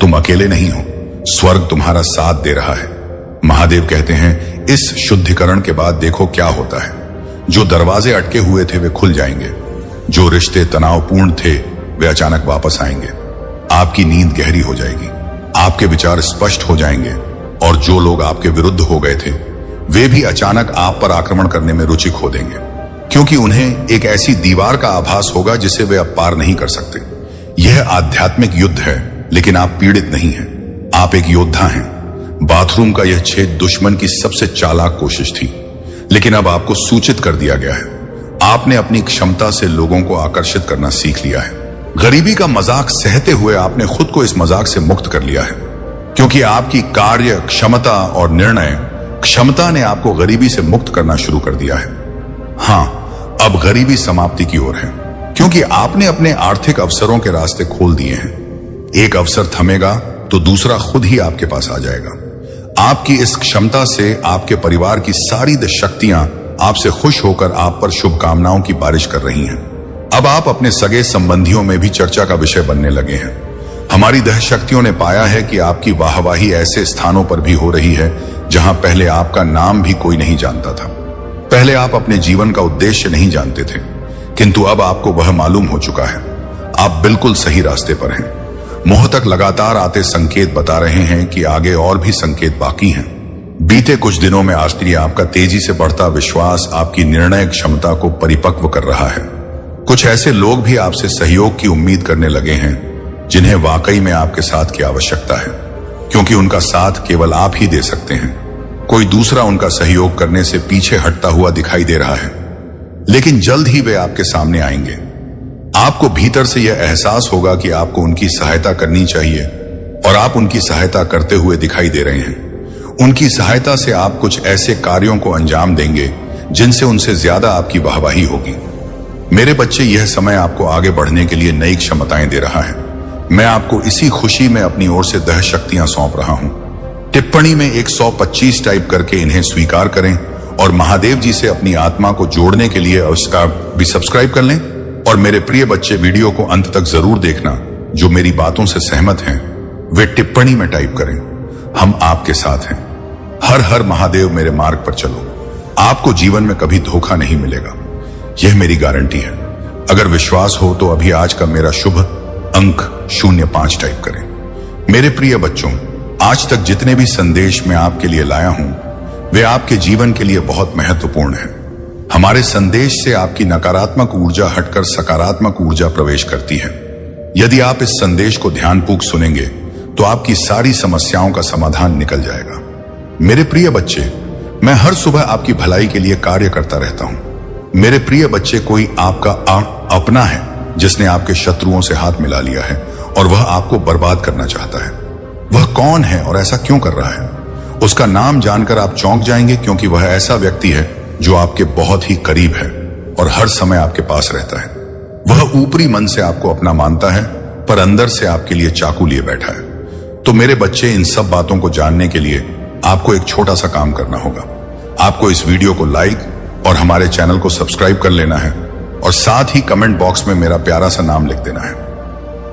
तुम अकेले नहीं हो, स्वर्ग तुम्हारा साथ दे रहा है। महादेव कहते हैं, इस शुद्धिकरण के बाद देखो क्या होता है। जो दरवाजे अटके हुए थे वे खुल जाएंगे, जो रिश्ते तनावपूर्ण थे वे अचानक वापस आएंगे, आपकी नींद गहरी हो जाएगी, आपके विचार स्पष्ट हो जाएंगे, और जो लोग आपके विरुद्ध हो गए थे वे भी अचानक आप पर आक्रमण करने में रुचि खो देंगे, क्योंकि उन्हें एक ऐसी दीवार का आभास होगा जिसे वे अब पार नहीं कर सकते। यह आध्यात्मिक युद्ध है, लेकिन आप पीड़ित नहीं हैं, आप एक योद्धा हैं। बाथरूम का यह छेद दुश्मन की सबसे चालाक कोशिश थी, लेकिन अब आपको सूचित कर दिया गया है। आपने अपनी क्षमता से लोगों को आकर्षित करना सीख लिया है। गरीबी का मजाक सहते हुए आपने खुद को इस मजाक से मुक्त कर लिया है, क्योंकि आपकी कार्य क्षमता और निर्णय क्षमता ने आपको गरीबी से मुक्त करना शुरू कर दिया है। हां, अब गरीबी समाप्ति की ओर है, क्योंकि आपने अपने आर्थिक अवसरों के रास्ते खोल दिए हैं। एक अवसर थमेगा तो दूसरा खुद ही आपके पास आ जाएगा। आपकी इस क्षमता से आपके परिवार की सारी शक्तियां आपसे खुश होकर आप पर शुभकामनाओं की बारिश कर रही हैं। अब आप अपने सगे संबंधियों में भी चर्चा का विषय बनने लगे हैं। हमारी दह शक्तियों ने पाया है कि आपकी वाहवाही ऐसे स्थानों पर भी हो रही है जहां पहले आपका नाम भी कोई नहीं जानता था। पहले आप अपने जीवन का उद्देश्य नहीं जानते थे, किंतु अब आपको वह मालूम हो चुका है। आप बिल्कुल सही रास्ते पर हैं। मुंह तक लगातार आते संकेत बता रहे हैं कि आगे और भी संकेत बाकी हैं। बीते कुछ दिनों में आश्चर्य आपका तेजी से बढ़ता विश्वास आपकी निर्णय क्षमता को परिपक्व कर रहा है। कुछ ऐसे लोग भी आपसे सहयोग की उम्मीद करने लगे हैं जिन्हें वाकई में आपके साथ की आवश्यकता है, क्योंकि उनका साथ केवल आप ही दे सकते हैं। कोई दूसरा उनका सहयोग करने से पीछे हटता हुआ दिखाई दे रहा है, लेकिन जल्द ही वे आपके सामने आएंगे। आपको भीतर से यह एहसास होगा कि आपको उनकी सहायता करनी चाहिए और आप उनकी सहायता करते हुए दिखाई दे रहे हैं। उनकी सहायता से आप कुछ ऐसे कार्यों को अंजाम देंगे जिनसे उनसे ज्यादा आपकी वाहवाही होगी। मेरे बच्चे, यह समय आपको आगे बढ़ने के लिए नई क्षमताएं दे रहा है। मैं आपको इसी खुशी में अपनी ओर से 10 शक्तियां सौंप रहा हूं। टिप्पणी में 125 टाइप करके इन्हें स्वीकार करें और महादेव जी से अपनी आत्मा को जोड़ने के लिए उसका भी सब्सक्राइब कर लें। और मेरे प्रिय बच्चे, वीडियो को अंत तक जरूर देखना। जो मेरी बातों से सहमत हैं वे टिप्पणी में टाइप करें। हम आपके साथ हैं। हर हर महादेव। मेरे मार्ग पर चलो, आपको जीवन में कभी धोखा नहीं मिलेगा, यह मेरी गारंटी है। अगर विश्वास हो तो अभी आज का मेरा शुभ अंक 05 टाइप करें। मेरे प्रिय बच्चों, आज तक जितने भी संदेश मैं आपके लिए लाया हूं वे आपके जीवन के लिए बहुत महत्वपूर्ण हैं। हमारे संदेश से आपकी नकारात्मक ऊर्जा हटकर सकारात्मक ऊर्जा प्रवेश करती है। यदि आप इस संदेश को ध्यानपूर्वक सुनेंगे तो आपकी सारी समस्याओं का समाधान निकल जाएगा। मेरे प्रिय बच्चे, मैं हर सुबह आपकी भलाई के लिए कार्य करता रहता हूं। मेरे प्रिय बच्चे, कोई आपका अपना है जिसने आपके शत्रुओं से हाथ मिला लिया है और वह आपको बर्बाद करना चाहता है। वह कौन है और ऐसा क्यों कर रहा है? उसका नाम जानकर आप चौंक जाएंगे, क्योंकि वह ऐसा व्यक्ति है जो आपके बहुत ही करीब है और हर समय आपके पास रहता है। वह ऊपरी मन से आपको अपना मानता है, पर अंदर से आपके लिए चाकू लिए बैठा है। तो मेरे बच्चे, इन सब बातों को जानने के लिए आपको एक छोटा सा काम करना होगा। आपको इस वीडियो को लाइक और हमारे चैनल को सब्सक्राइब कर लेना है और साथ ही कमेंट बॉक्स में मेरा प्यारा सा नाम लिख देना है।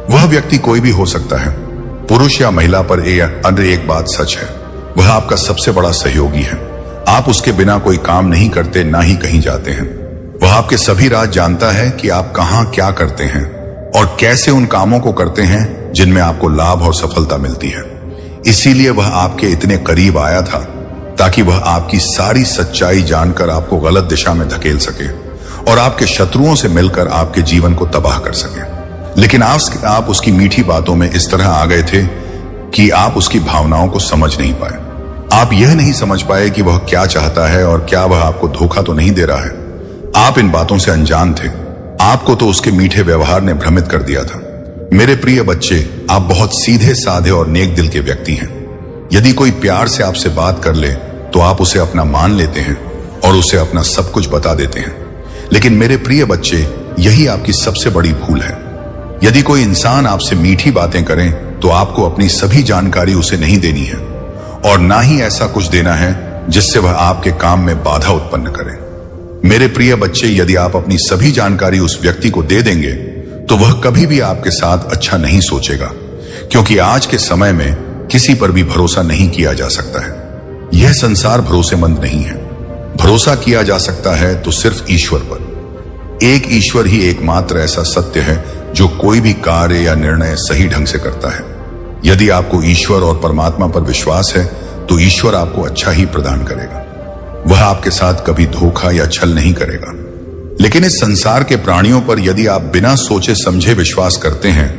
वह व्यक्ति कोई भी हो सकता है, पुरुष या महिला, पर एक बात सच है, वह आपका सबसे बड़ा सहयोगी है। आप उसके बिना कोई काम नहीं करते, ना ही कहीं जाते हैं। वह आपके सभी राज जानता है कि आप कहां क्या करते हैं और कैसे उन कामों को करते हैं जिनमें आपको लाभ और सफलता मिलती है। इसीलिए वह आपके इतने करीब आया था ताकि वह आपकी सारी सच्चाई जानकर आपको गलत दिशा में धकेल सके और आपके शत्रुओं से मिलकर आपके जीवन को तबाह कर सके। लेकिन आप उसकी मीठी बातों में इस तरह आ गए थे कि आप उसकी भावनाओं को समझ नहीं पाए। आप यह नहीं समझ पाए कि वह क्या चाहता है और क्या वह आपको धोखा तो नहीं दे रहा है। आप इन बातों से अनजान थे। आपको तो उसके मीठे व्यवहार ने भ्रमित कर दिया था। मेरे प्रिय बच्चे, आप बहुत सीधे साधे और नेक दिल के व्यक्ति हैं। यदि कोई प्यार से आपसे बात कर ले तो आप उसे अपना मान लेते हैं और उसे अपना सब कुछ बता देते हैं। लेकिन मेरे प्रिय बच्चे, यही आपकी सबसे बड़ी भूल है। यदि कोई इंसान आपसे मीठी बातें करे तो आपको अपनी सभी जानकारी उसे नहीं देनी है और ना ही ऐसा कुछ देना है जिससे वह आपके काम में बाधा उत्पन्न करे। मेरे प्रिय बच्चे, यदि आप अपनी सभी जानकारी उस व्यक्ति को दे देंगे तो वह कभी भी आपके साथ अच्छा नहीं सोचेगा, क्योंकि आज के समय में किसी पर भी भरोसा नहीं किया जा सकता है। यह संसार भरोसेमंद नहीं है। भरोसा किया जा सकता है तो सिर्फ ईश्वर पर। एक ईश्वर ही एकमात्र ऐसा सत्य है जो कोई भी कार्य या निर्णय सही ढंग से करता है। यदि आपको ईश्वर और परमात्मा पर विश्वास है तो ईश्वर आपको अच्छा ही प्रदान करेगा। वह आपके साथ कभी धोखा या छल नहीं करेगा। लेकिन इस संसार के प्राणियों पर यदि आप बिना सोचे समझे विश्वास करते हैं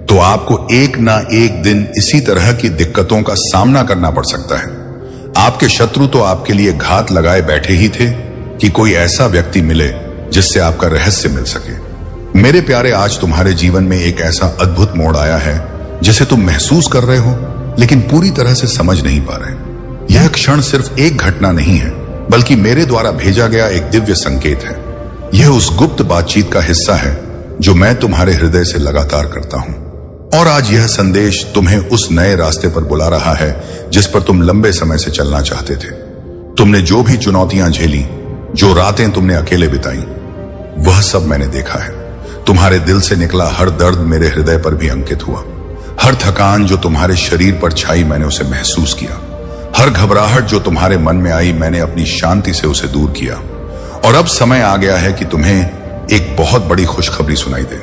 तो आपको एक ना एक दिन इसी तरह की दिक्कतों का सामना करना पड़ सकता है। आपके शत्रु तो आपके लिए घात लगाए बैठे ही थे कि कोई ऐसा व्यक्ति मिले जिससे आपका रहस्य मिल सके। मेरे प्यारे, आज तुम्हारे जीवन में एक ऐसा अद्भुत मोड़ आया है जिसे तुम महसूस कर रहे हो लेकिन पूरी तरह से समझ नहीं पा रहे। यह क्षण सिर्फ एक घटना नहीं है, बल्कि मेरे द्वारा भेजा गया एक दिव्य संकेत है। यह उस गुप्त बातचीत का हिस्सा है जो मैं तुम्हारे हृदय से लगातार करता हूं। और आज यह संदेश तुम्हें उस नए रास्ते पर बुला रहा है जिस पर तुम लंबे समय से चलना चाहते थे। तुमने जो भी चुनौतियां झेली, जो रातें तुमने अकेले बिताई, वह सब मैंने देखा है। तुम्हारे दिल से निकला हर दर्द मेरे हृदय पर भी अंकित हुआ। हर थकान जो तुम्हारे शरीर पर छाई, मैंने उसे महसूस किया। हर घबराहट जो तुम्हारे मन में आई, मैंने अपनी शांति से उसे दूर किया। और अब समय आ गया है कि तुम्हें एक बहुत बड़ी खुशखबरी सुनाई दे।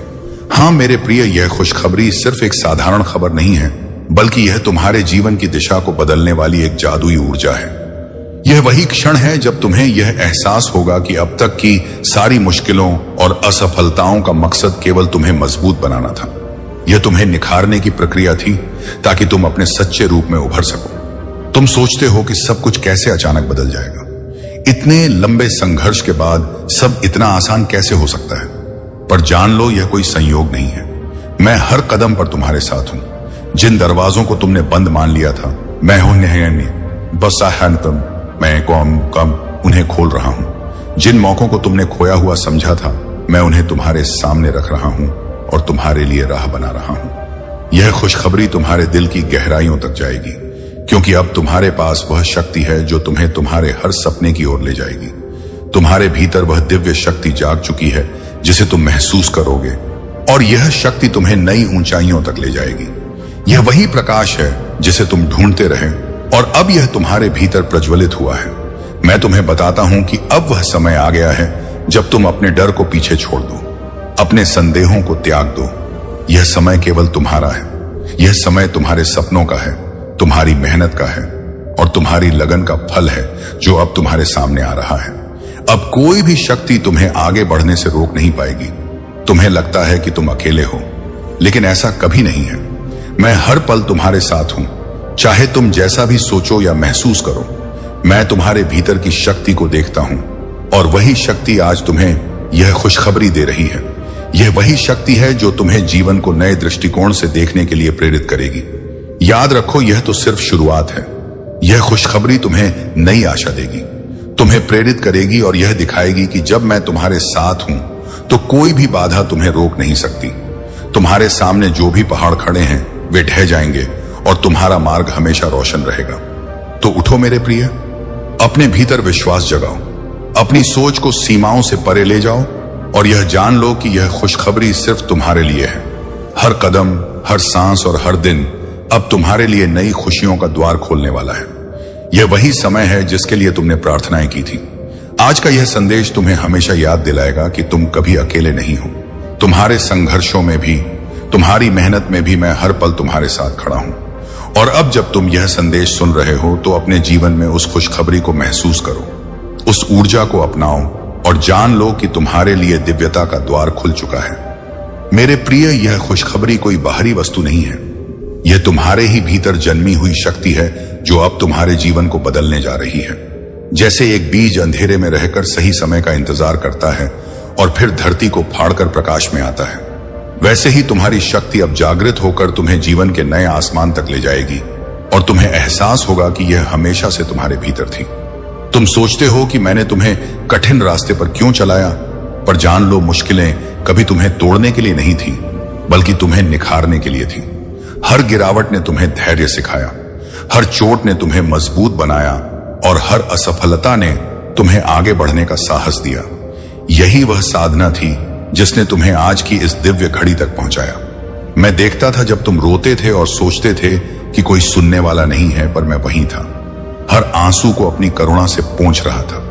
हाँ मेरे प्रिय, यह खुशखबरी सिर्फ एक साधारण खबर नहीं है, बल्कि यह तुम्हारे जीवन की दिशा को बदलने वाली एक जादुई ऊर्जा है। यह वही क्षण है जब तुम्हें यह एहसास होगा कि अब तक की सारी मुश्किलों और असफलताओं का मकसद केवल तुम्हें मजबूत बनाना था। यह तुम्हें निखारने की प्रक्रिया थी ताकि तुम अपने सच्चे रूप में उभर सको। तुम सोचते हो कि सब कुछ कैसे अचानक बदल जाएगा। इतने लंबे संघर्ष के बाद सब इतना आसान कैसे हो सकता है? पर जान लो, यह कोई संयोग नहीं है। मैं हर कदम पर तुम्हारे साथ हूं। जिन दरवाजों को तुमने बंद मान लिया था, मैं उन्हें खोल रहा हूं। जिन मौकों को तुमने खोया हुआ समझा था, मैं उन्हें तुम्हारे सामने रख रहा हूं और तुम्हारे लिए राह बना रहा हूं। यह खुशखबरी तुम्हारे दिल की गहराइयों तक जाएगी, क्योंकि अब तुम्हारे पास वह शक्ति है जो तुम्हें तुम्हारे हर सपने की ओर ले जाएगी। तुम्हारे भीतर वह दिव्य शक्ति जाग चुकी है जिसे तुम महसूस करोगे, और यह शक्ति तुम्हें नई ऊंचाइयों तक ले जाएगी। यह वही प्रकाश है जिसे तुम ढूंढते रहे, और अब यह तुम्हारे भीतर प्रज्वलित हुआ है। मैं तुम्हें बताता हूं कि अब वह समय आ गया है जब तुम अपने डर को पीछे छोड़ दो, अपने संदेहों को त्याग दो। यह समय केवल तुम्हारा है। यह समय तुम्हारे सपनों का है, तुम्हारी मेहनत का है और तुम्हारी लगन का फल है जो अब तुम्हारे सामने आ रहा है। अब कोई भी शक्ति तुम्हें आगे बढ़ने से रोक नहीं पाएगी। तुम्हें लगता है कि तुम अकेले हो, लेकिन ऐसा कभी नहीं है। मैं हर पल तुम्हारे साथ हूं, चाहे तुम जैसा भी सोचो या महसूस करो। मैं तुम्हारे भीतर की शक्ति को देखता हूं, और वही शक्ति आज तुम्हें यह खुशखबरी दे रही है। यह वही शक्ति है जो तुम्हें जीवन को नए दृष्टिकोण से देखने के लिए प्रेरित करेगी। याद रखो, यह तो सिर्फ शुरुआत है। यह खुशखबरी तुम्हें नई आशा देगी, तुम्हें प्रेरित करेगी और यह दिखाएगी कि जब मैं तुम्हारे साथ हूं तो कोई भी बाधा तुम्हें रोक नहीं सकती। तुम्हारे सामने जो भी पहाड़ खड़े हैं वे ढह जाएंगे और तुम्हारा मार्ग हमेशा रोशन रहेगा। तो उठो मेरे प्रिय, अपने भीतर विश्वास जगाओ, अपनी सोच को सीमाओं से परे ले जाओ और यह जान लो कि यह खुशखबरी सिर्फ तुम्हारे लिए है। हर कदम, हर सांस और हर दिन अब तुम्हारे लिए नई खुशियों का द्वार खोलने वाला है। यह वही समय है जिसके लिए तुमने प्रार्थनाएं की थी। आज का यह संदेश तुम्हें हमेशा याद दिलाएगा कि तुम कभी अकेले नहीं हो। तुम्हारे संघर्षों में भी, तुम्हारी मेहनत में भी मैं हर पल तुम्हारे साथ खड़ा हूं। और अब जब तुम यह संदेश सुन रहे हो तो अपने जीवन में उस खुशखबरी को महसूस करो, उस ऊर्जा को अपनाओ और जान लो कि तुम्हारे लिए दिव्यता का द्वार खुल चुका है। मेरे प्रिय, यह खुशखबरी कोई बाहरी वस्तु नहीं है। यह तुम्हारे ही भीतर जन्मी हुई शक्ति है जो अब तुम्हारे जीवन को बदलने जा रही है। जैसे एक बीज अंधेरे में रहकर सही समय का इंतजार करता है और फिर धरती को फाड़कर प्रकाश में आता है, वैसे ही तुम्हारी शक्ति अब जागृत होकर तुम्हें जीवन के नए आसमान तक ले जाएगी और तुम्हें एहसास होगा कि यह हमेशा से तुम्हारे भीतर थी। तुम सोचते हो कि मैंने तुम्हें कठिन रास्ते पर क्यों चलाया, पर जान लो, मुश्किलें कभी तुम्हें तोड़ने के लिए नहीं थी, बल्कि तुम्हें निखारने के लिए थी। हर गिरावट ने तुम्हें धैर्य सिखाया, हर चोट ने तुम्हें मजबूत बनाया और हर असफलता ने तुम्हें आगे बढ़ने का साहस दिया। यही वह साधना थी जिसने तुम्हें आज की इस दिव्य घड़ी तक पहुंचाया। मैं देखता था जब तुम रोते थे और सोचते थे कि कोई सुनने वाला नहीं है, पर मैं वहीं था, हर आंसू को अपनी करुणा से पोंछ रहा था।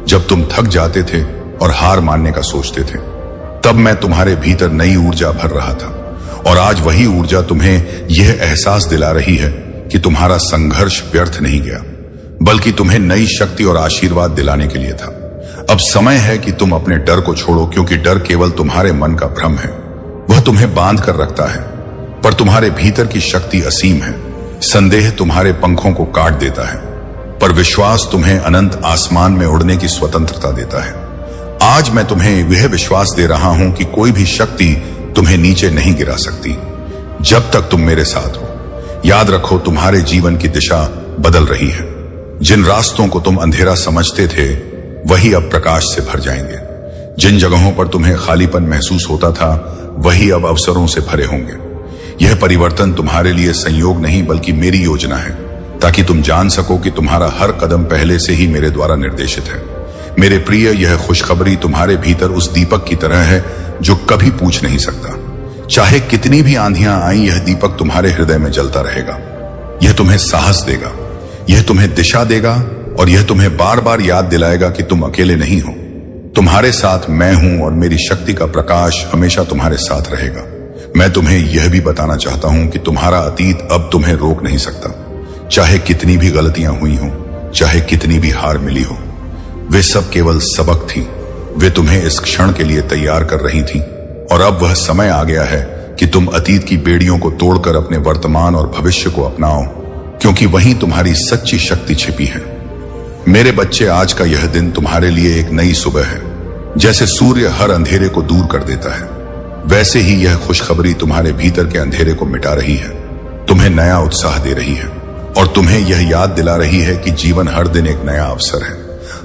जब तुम थक जाते थे और हार मानने का सोचते थे, तब मैं तुम्हारे भीतर नई ऊर्जा भर रहा था। और आज वही ऊर्जा तुम्हें यह एहसास दिला रही है कि तुम्हारा संघर्ष व्यर्थ नहीं गया, बल्कि तुम्हें नई शक्ति और आशीर्वाद दिलाने के लिए था। अब समय है कि तुम अपने डर को छोड़ो, क्योंकि डर केवल तुम्हारे मन का भ्रम है। वह तुम्हें बांध कर रखता है, पर तुम्हारे भीतर की शक्ति असीम है। संदेह तुम्हारे पंखों को काट देता है, पर विश्वास तुम्हें अनंत आसमान में उड़ने की स्वतंत्रता देता है। आज मैं तुम्हें यह विश्वास दे रहा हूं कि कोई भी शक्ति तुम्हें नीचे नहीं गिरा सकती, जब तक तुम मेरे साथ हो। याद रखो, तुम्हारे जीवन की दिशा बदल रही है। जिन रास्तों को तुम अंधेरा समझते थे, वही अब प्रकाश से भर जाएंगे। जिन जगहों पर तुम्हें खालीपन महसूस होता था, वही अब अवसरों से भरे होंगे। यह परिवर्तन तुम्हारे लिए संयोग नहीं, बल्कि मेरी योजना है, ताकि तुम जान सको कि तुम्हारा हर कदम पहले से ही मेरे द्वारा निर्देशित है। मेरे प्रिय, यह खुशखबरी तुम्हारे भीतर उस दीपक की तरह है जो कभी पूछ नहीं सकता। चाहे कितनी भी आंधियां आईं, यह दीपक तुम्हारे हृदय में जलता रहेगा। यह तुम्हें साहस देगा, यह तुम्हें दिशा देगा और यह तुम्हें बार बार याद दिलाएगा कि तुम अकेले नहीं हो। तुम्हारे साथ मैं हूं और मेरी शक्ति का प्रकाश हमेशा तुम्हारे साथ रहेगा। मैं तुम्हें यह भी बताना चाहता हूं कि तुम्हारा अतीत अब तुम्हें रोक नहीं सकता। चाहे कितनी भी गलतियां हुई हों, चाहे कितनी भी हार मिली हो, वे सब केवल सबक थी। वे तुम्हें इस क्षण के लिए तैयार कर रही थी, और अब वह समय आ गया है कि तुम अतीत की बेड़ियों को तोड़कर अपने वर्तमान और भविष्य को अपनाओ क्योंकि वहीं तुम्हारी सच्ची शक्ति छिपी है। मेरे बच्चे, आज का यह दिन तुम्हारे लिए एक नई सुबह है। जैसे सूर्य हर अंधेरे को दूर कर देता है, वैसे ही यह खुशखबरी तुम्हारे भीतर के अंधेरे को मिटा रही है, तुम्हें नया उत्साह दे रही है और तुम्हें यह याद दिला रही है कि जीवन हर दिन एक नया अवसर है,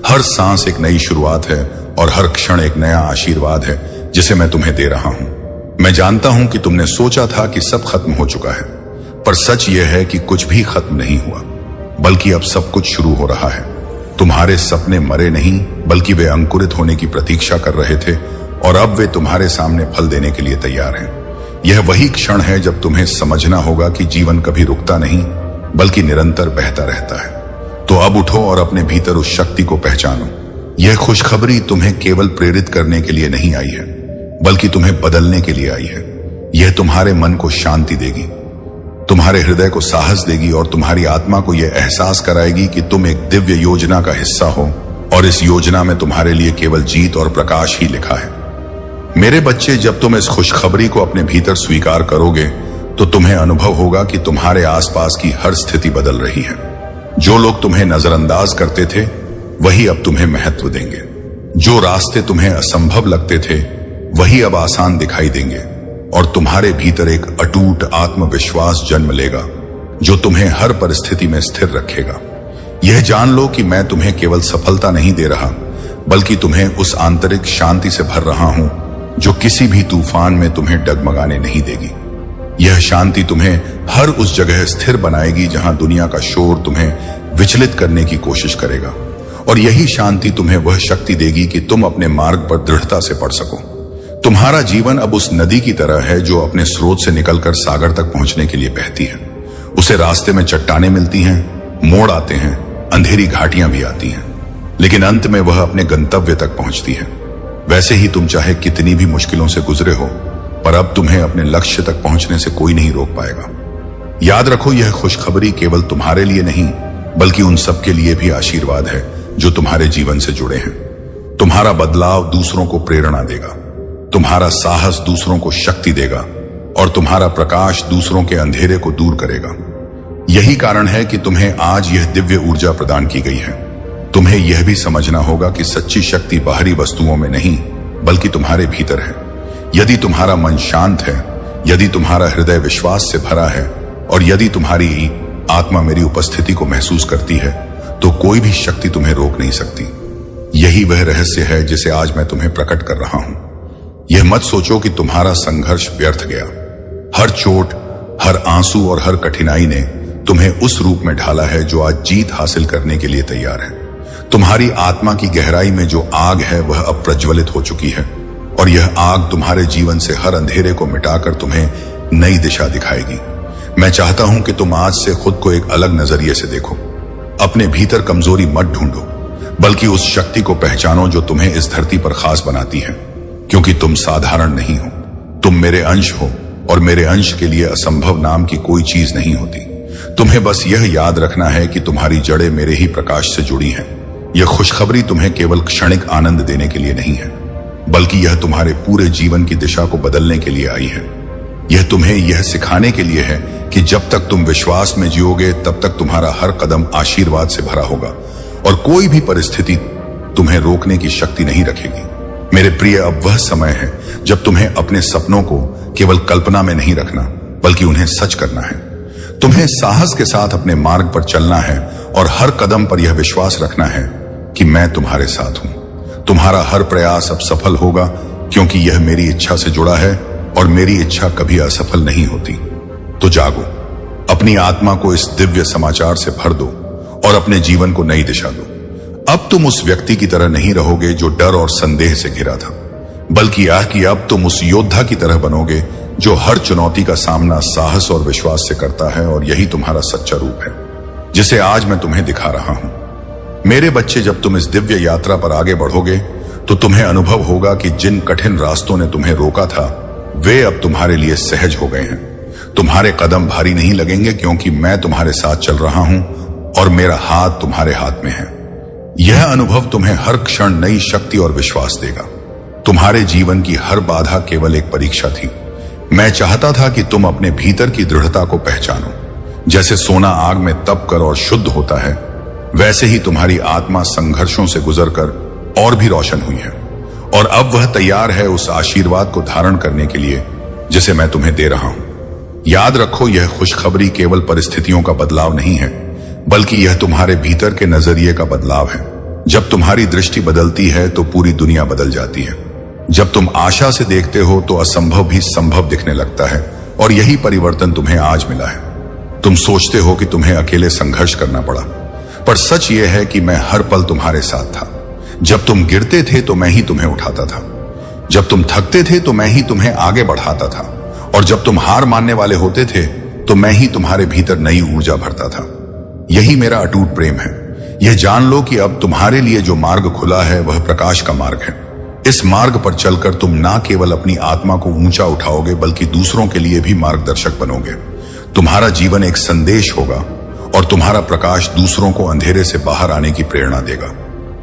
हर सांस एक नई शुरुआत है और हर क्षण एक नया आशीर्वाद है जिसे मैं तुम्हें दे रहा हूं। मैं जानता हूं कि तुमने सोचा था कि सब खत्म हो चुका है, पर सच यह है कि कुछ भी खत्म नहीं हुआ, बल्कि अब सब कुछ शुरू हो रहा है। तुम्हारे सपने मरे नहीं, बल्कि वे अंकुरित होने की प्रतीक्षा कर रहे थे और अब वे तुम्हारे सामने फल देने के लिए तैयार हैं। यह वही क्षण है जब तुम्हें समझना होगा कि जीवन कभी रुकता नहीं, बल्कि निरंतर बहता रहता है। तो अब उठो और अपने भीतर उस शक्ति को पहचानो। यह खुशखबरी तुम्हें केवल प्रेरित करने के लिए नहीं आई है, बल्कि तुम्हें बदलने के लिए आई है। यह तुम्हारे मन को शांति देगी, तुम्हारे हृदय को साहस देगी और तुम्हारी आत्मा को यह एहसास कराएगी कि तुम एक दिव्य योजना का हिस्सा हो और इस योजना में तुम्हारे लिए केवल जीत और प्रकाश ही लिखा है। मेरे बच्चे, जब तुम इस खुशखबरी को अपने भीतर स्वीकार करोगे तो तुम्हें अनुभव होगा कि तुम्हारे आसपास की हर स्थिति बदल रही है। जो लोग तुम्हें नजरअंदाज करते थे वही अब तुम्हें महत्व देंगे। जो रास्ते तुम्हें असंभव लगते थे वही अब आसान दिखाई देंगे और तुम्हारे भीतर एक अटूट आत्मविश्वास जन्म लेगा जो तुम्हें हर परिस्थिति में स्थिर रखेगा। यह जान लो कि मैं तुम्हें केवल सफलता नहीं दे रहा, बल्कि तुम्हें उस आंतरिक शांति से भर रहा हूं जो किसी भी तूफान में तुम्हें डगमगाने नहीं देगी। यह शांति तुम्हें हर उस जगह स्थिर बनाएगी जहां दुनिया का शोर तुम्हें विचलित करने की कोशिश करेगा, और यही शांति तुम्हें वह शक्ति देगी कि तुम अपने मार्ग पर दृढ़ता से बढ़ सको। तुम्हारा जीवन अब उस नदी की तरह है जो अपने स्रोत से निकलकर सागर तक पहुंचने के लिए बहती है। उसे रास्ते में चट्टानें मिलती हैं, मोड़ आते हैं, अंधेरी घाटियां भी आती हैं, लेकिन अंत में वह अपने गंतव्य तक पहुंचती है। वैसे ही तुम चाहे कितनी भी मुश्किलों से गुजरे हो, पर अब तुम्हें अपने लक्ष्य तक पहुंचने से कोई नहीं रोक पाएगा। याद रखो, यह खुशखबरी केवल तुम्हारे लिए नहीं, बल्कि उन सबके लिए भी आशीर्वाद है जो तुम्हारे जीवन से जुड़े हैं। तुम्हारा बदलाव दूसरों को प्रेरणा देगा, तुम्हारा साहस दूसरों को शक्ति देगा और तुम्हारा प्रकाश दूसरों के अंधेरे को दूर करेगा। यही कारण है कि तुम्हें आज यह दिव्य ऊर्जा प्रदान की गई है। तुम्हें यह भी समझना होगा कि सच्ची शक्ति बाहरी वस्तुओं में नहीं, बल्कि तुम्हारे भीतर है। यदि तुम्हारा मन शांत है, यदि तुम्हारा हृदय विश्वास से भरा है और यदि तुम्हारी आत्मा मेरी उपस्थिति को महसूस करती है, तो कोई भी शक्ति तुम्हें रोक नहीं सकती। यही वह रहस्य है जिसे आज मैं तुम्हें प्रकट कर रहा हूं। यह मत सोचो कि तुम्हारा संघर्ष व्यर्थ गया। हर चोट, हर आंसू और हर कठिनाई ने तुम्हें उस रूप में ढाला है जो आज जीत हासिल करने के लिए तैयार है। तुम्हारी आत्मा की गहराई में जो आग है वह अब प्रज्वलित हो चुकी है और यह आग तुम्हारे जीवन से हर अंधेरे को मिटाकर तुम्हें नई दिशा दिखाएगी। मैं चाहता हूं कि तुम आज से खुद को एक अलग नजरिए से देखो। अपने भीतर कमजोरी मत ढूंढो, बल्कि उस शक्ति को पहचानो जो तुम्हें इस धरती पर खास बनाती है, क्योंकि तुम साधारण नहीं हो। तुम मेरे अंश हो और मेरे अंश के लिए असंभव नाम की कोई चीज नहीं होती। तुम्हें बस यह याद रखना है कि तुम्हारी जड़ें मेरे ही प्रकाश से जुड़ी हैं। यह खुशखबरी तुम्हें केवल क्षणिक आनंद देने के लिए नहीं है, बल्कि यह तुम्हारे पूरे जीवन की दिशा को बदलने के लिए आई है। यह तुम्हें यह सिखाने के लिए है कि जब तक तुम विश्वास में जियोगे, तब तक तुम्हारा हर कदम आशीर्वाद से भरा होगा और कोई भी परिस्थिति तुम्हें रोकने की शक्ति नहीं रखेगी। मेरे प्रिय, अब वह समय है जब तुम्हें अपने सपनों को केवल कल्पना में नहीं रखना, बल्कि उन्हें सच करना है। तुम्हें साहस के साथ अपने मार्ग पर चलना है और हर कदम पर यह विश्वास रखना है कि मैं तुम्हारे साथ हूं। तुम्हारा हर प्रयास अब सफल होगा, क्योंकि यह मेरी इच्छा से जुड़ा है और मेरी इच्छा कभी असफल नहीं होती। तो जागो, अपनी आत्मा को इस दिव्य समाचार से भर दो और अपने जीवन को नई दिशा दो। अब तुम उस व्यक्ति की तरह नहीं रहोगे जो डर और संदेह से घिरा था, बल्कि यह कि अब तुम उस योद्धा की तरह बनोगे जो हर चुनौती का सामना साहस और विश्वास से करता है। और यही तुम्हारा सच्चा रूप है जिसे आज मैं तुम्हें दिखा रहा हूं। मेरे बच्चे, जब तुम इस दिव्य यात्रा पर आगे बढ़ोगे तो तुम्हें अनुभव होगा कि जिन कठिन रास्तों ने तुम्हें रोका था वे अब तुम्हारे लिए सहज हो गए हैं। तुम्हारे कदम भारी नहीं लगेंगे, क्योंकि मैं तुम्हारे साथ चल रहा हूं और मेरा हाथ तुम्हारे हाथ में है। यह अनुभव तुम्हें हर क्षण नई शक्ति और विश्वास देगा। तुम्हारे जीवन की हर बाधा केवल एक परीक्षा थी। मैं चाहता था कि तुम अपने भीतर की दृढ़ता को पहचानो, जैसे सोना आग में तप कर और शुद्ध होता है, वैसे ही तुम्हारी आत्मा संघर्षों से गुजरकर और भी रोशन हुई है, और अब वह तैयार है उस आशीर्वाद को धारण करने के लिए जिसे मैं तुम्हें दे रहा हूं। याद रखो, यह खुशखबरी केवल परिस्थितियों का बदलाव नहीं है, बल्कि यह तुम्हारे भीतर के नजरिए का बदलाव है। जब तुम्हारी दृष्टि बदलती है तो पूरी दुनिया बदल जाती है। जब तुम आशा से देखते हो तो असंभव भी संभव दिखने लगता है, और यही परिवर्तन तुम्हें आज मिला है। तुम सोचते हो कि तुम्हें अकेले संघर्ष करना पड़ा, पर सच यह है कि मैं हर पल तुम्हारे साथ था। जब तुम गिरते थे तो मैं ही तुम्हें उठाता था, जब तुम थकते थे तो मैं ही तुम्हें आगे बढ़ाता था, और जब तुम हार मानने वाले होते थे तो मैं ही तुम्हारे भीतर नई ऊर्जा भरता था। यही मेरा अटूट प्रेम है। यह जान लो कि अब तुम्हारे लिए जो मार्ग खुला है वह प्रकाश का मार्ग है। इस मार्ग पर चलकर तुम ना केवल अपनी आत्मा को ऊंचा उठाओगे, बल्कि दूसरों के लिए भी मार्गदर्शक बनोगे। तुम्हारा जीवन एक संदेश होगा, और तुम्हारा प्रकाश दूसरों को अंधेरे से बाहर आने की प्रेरणा देगा।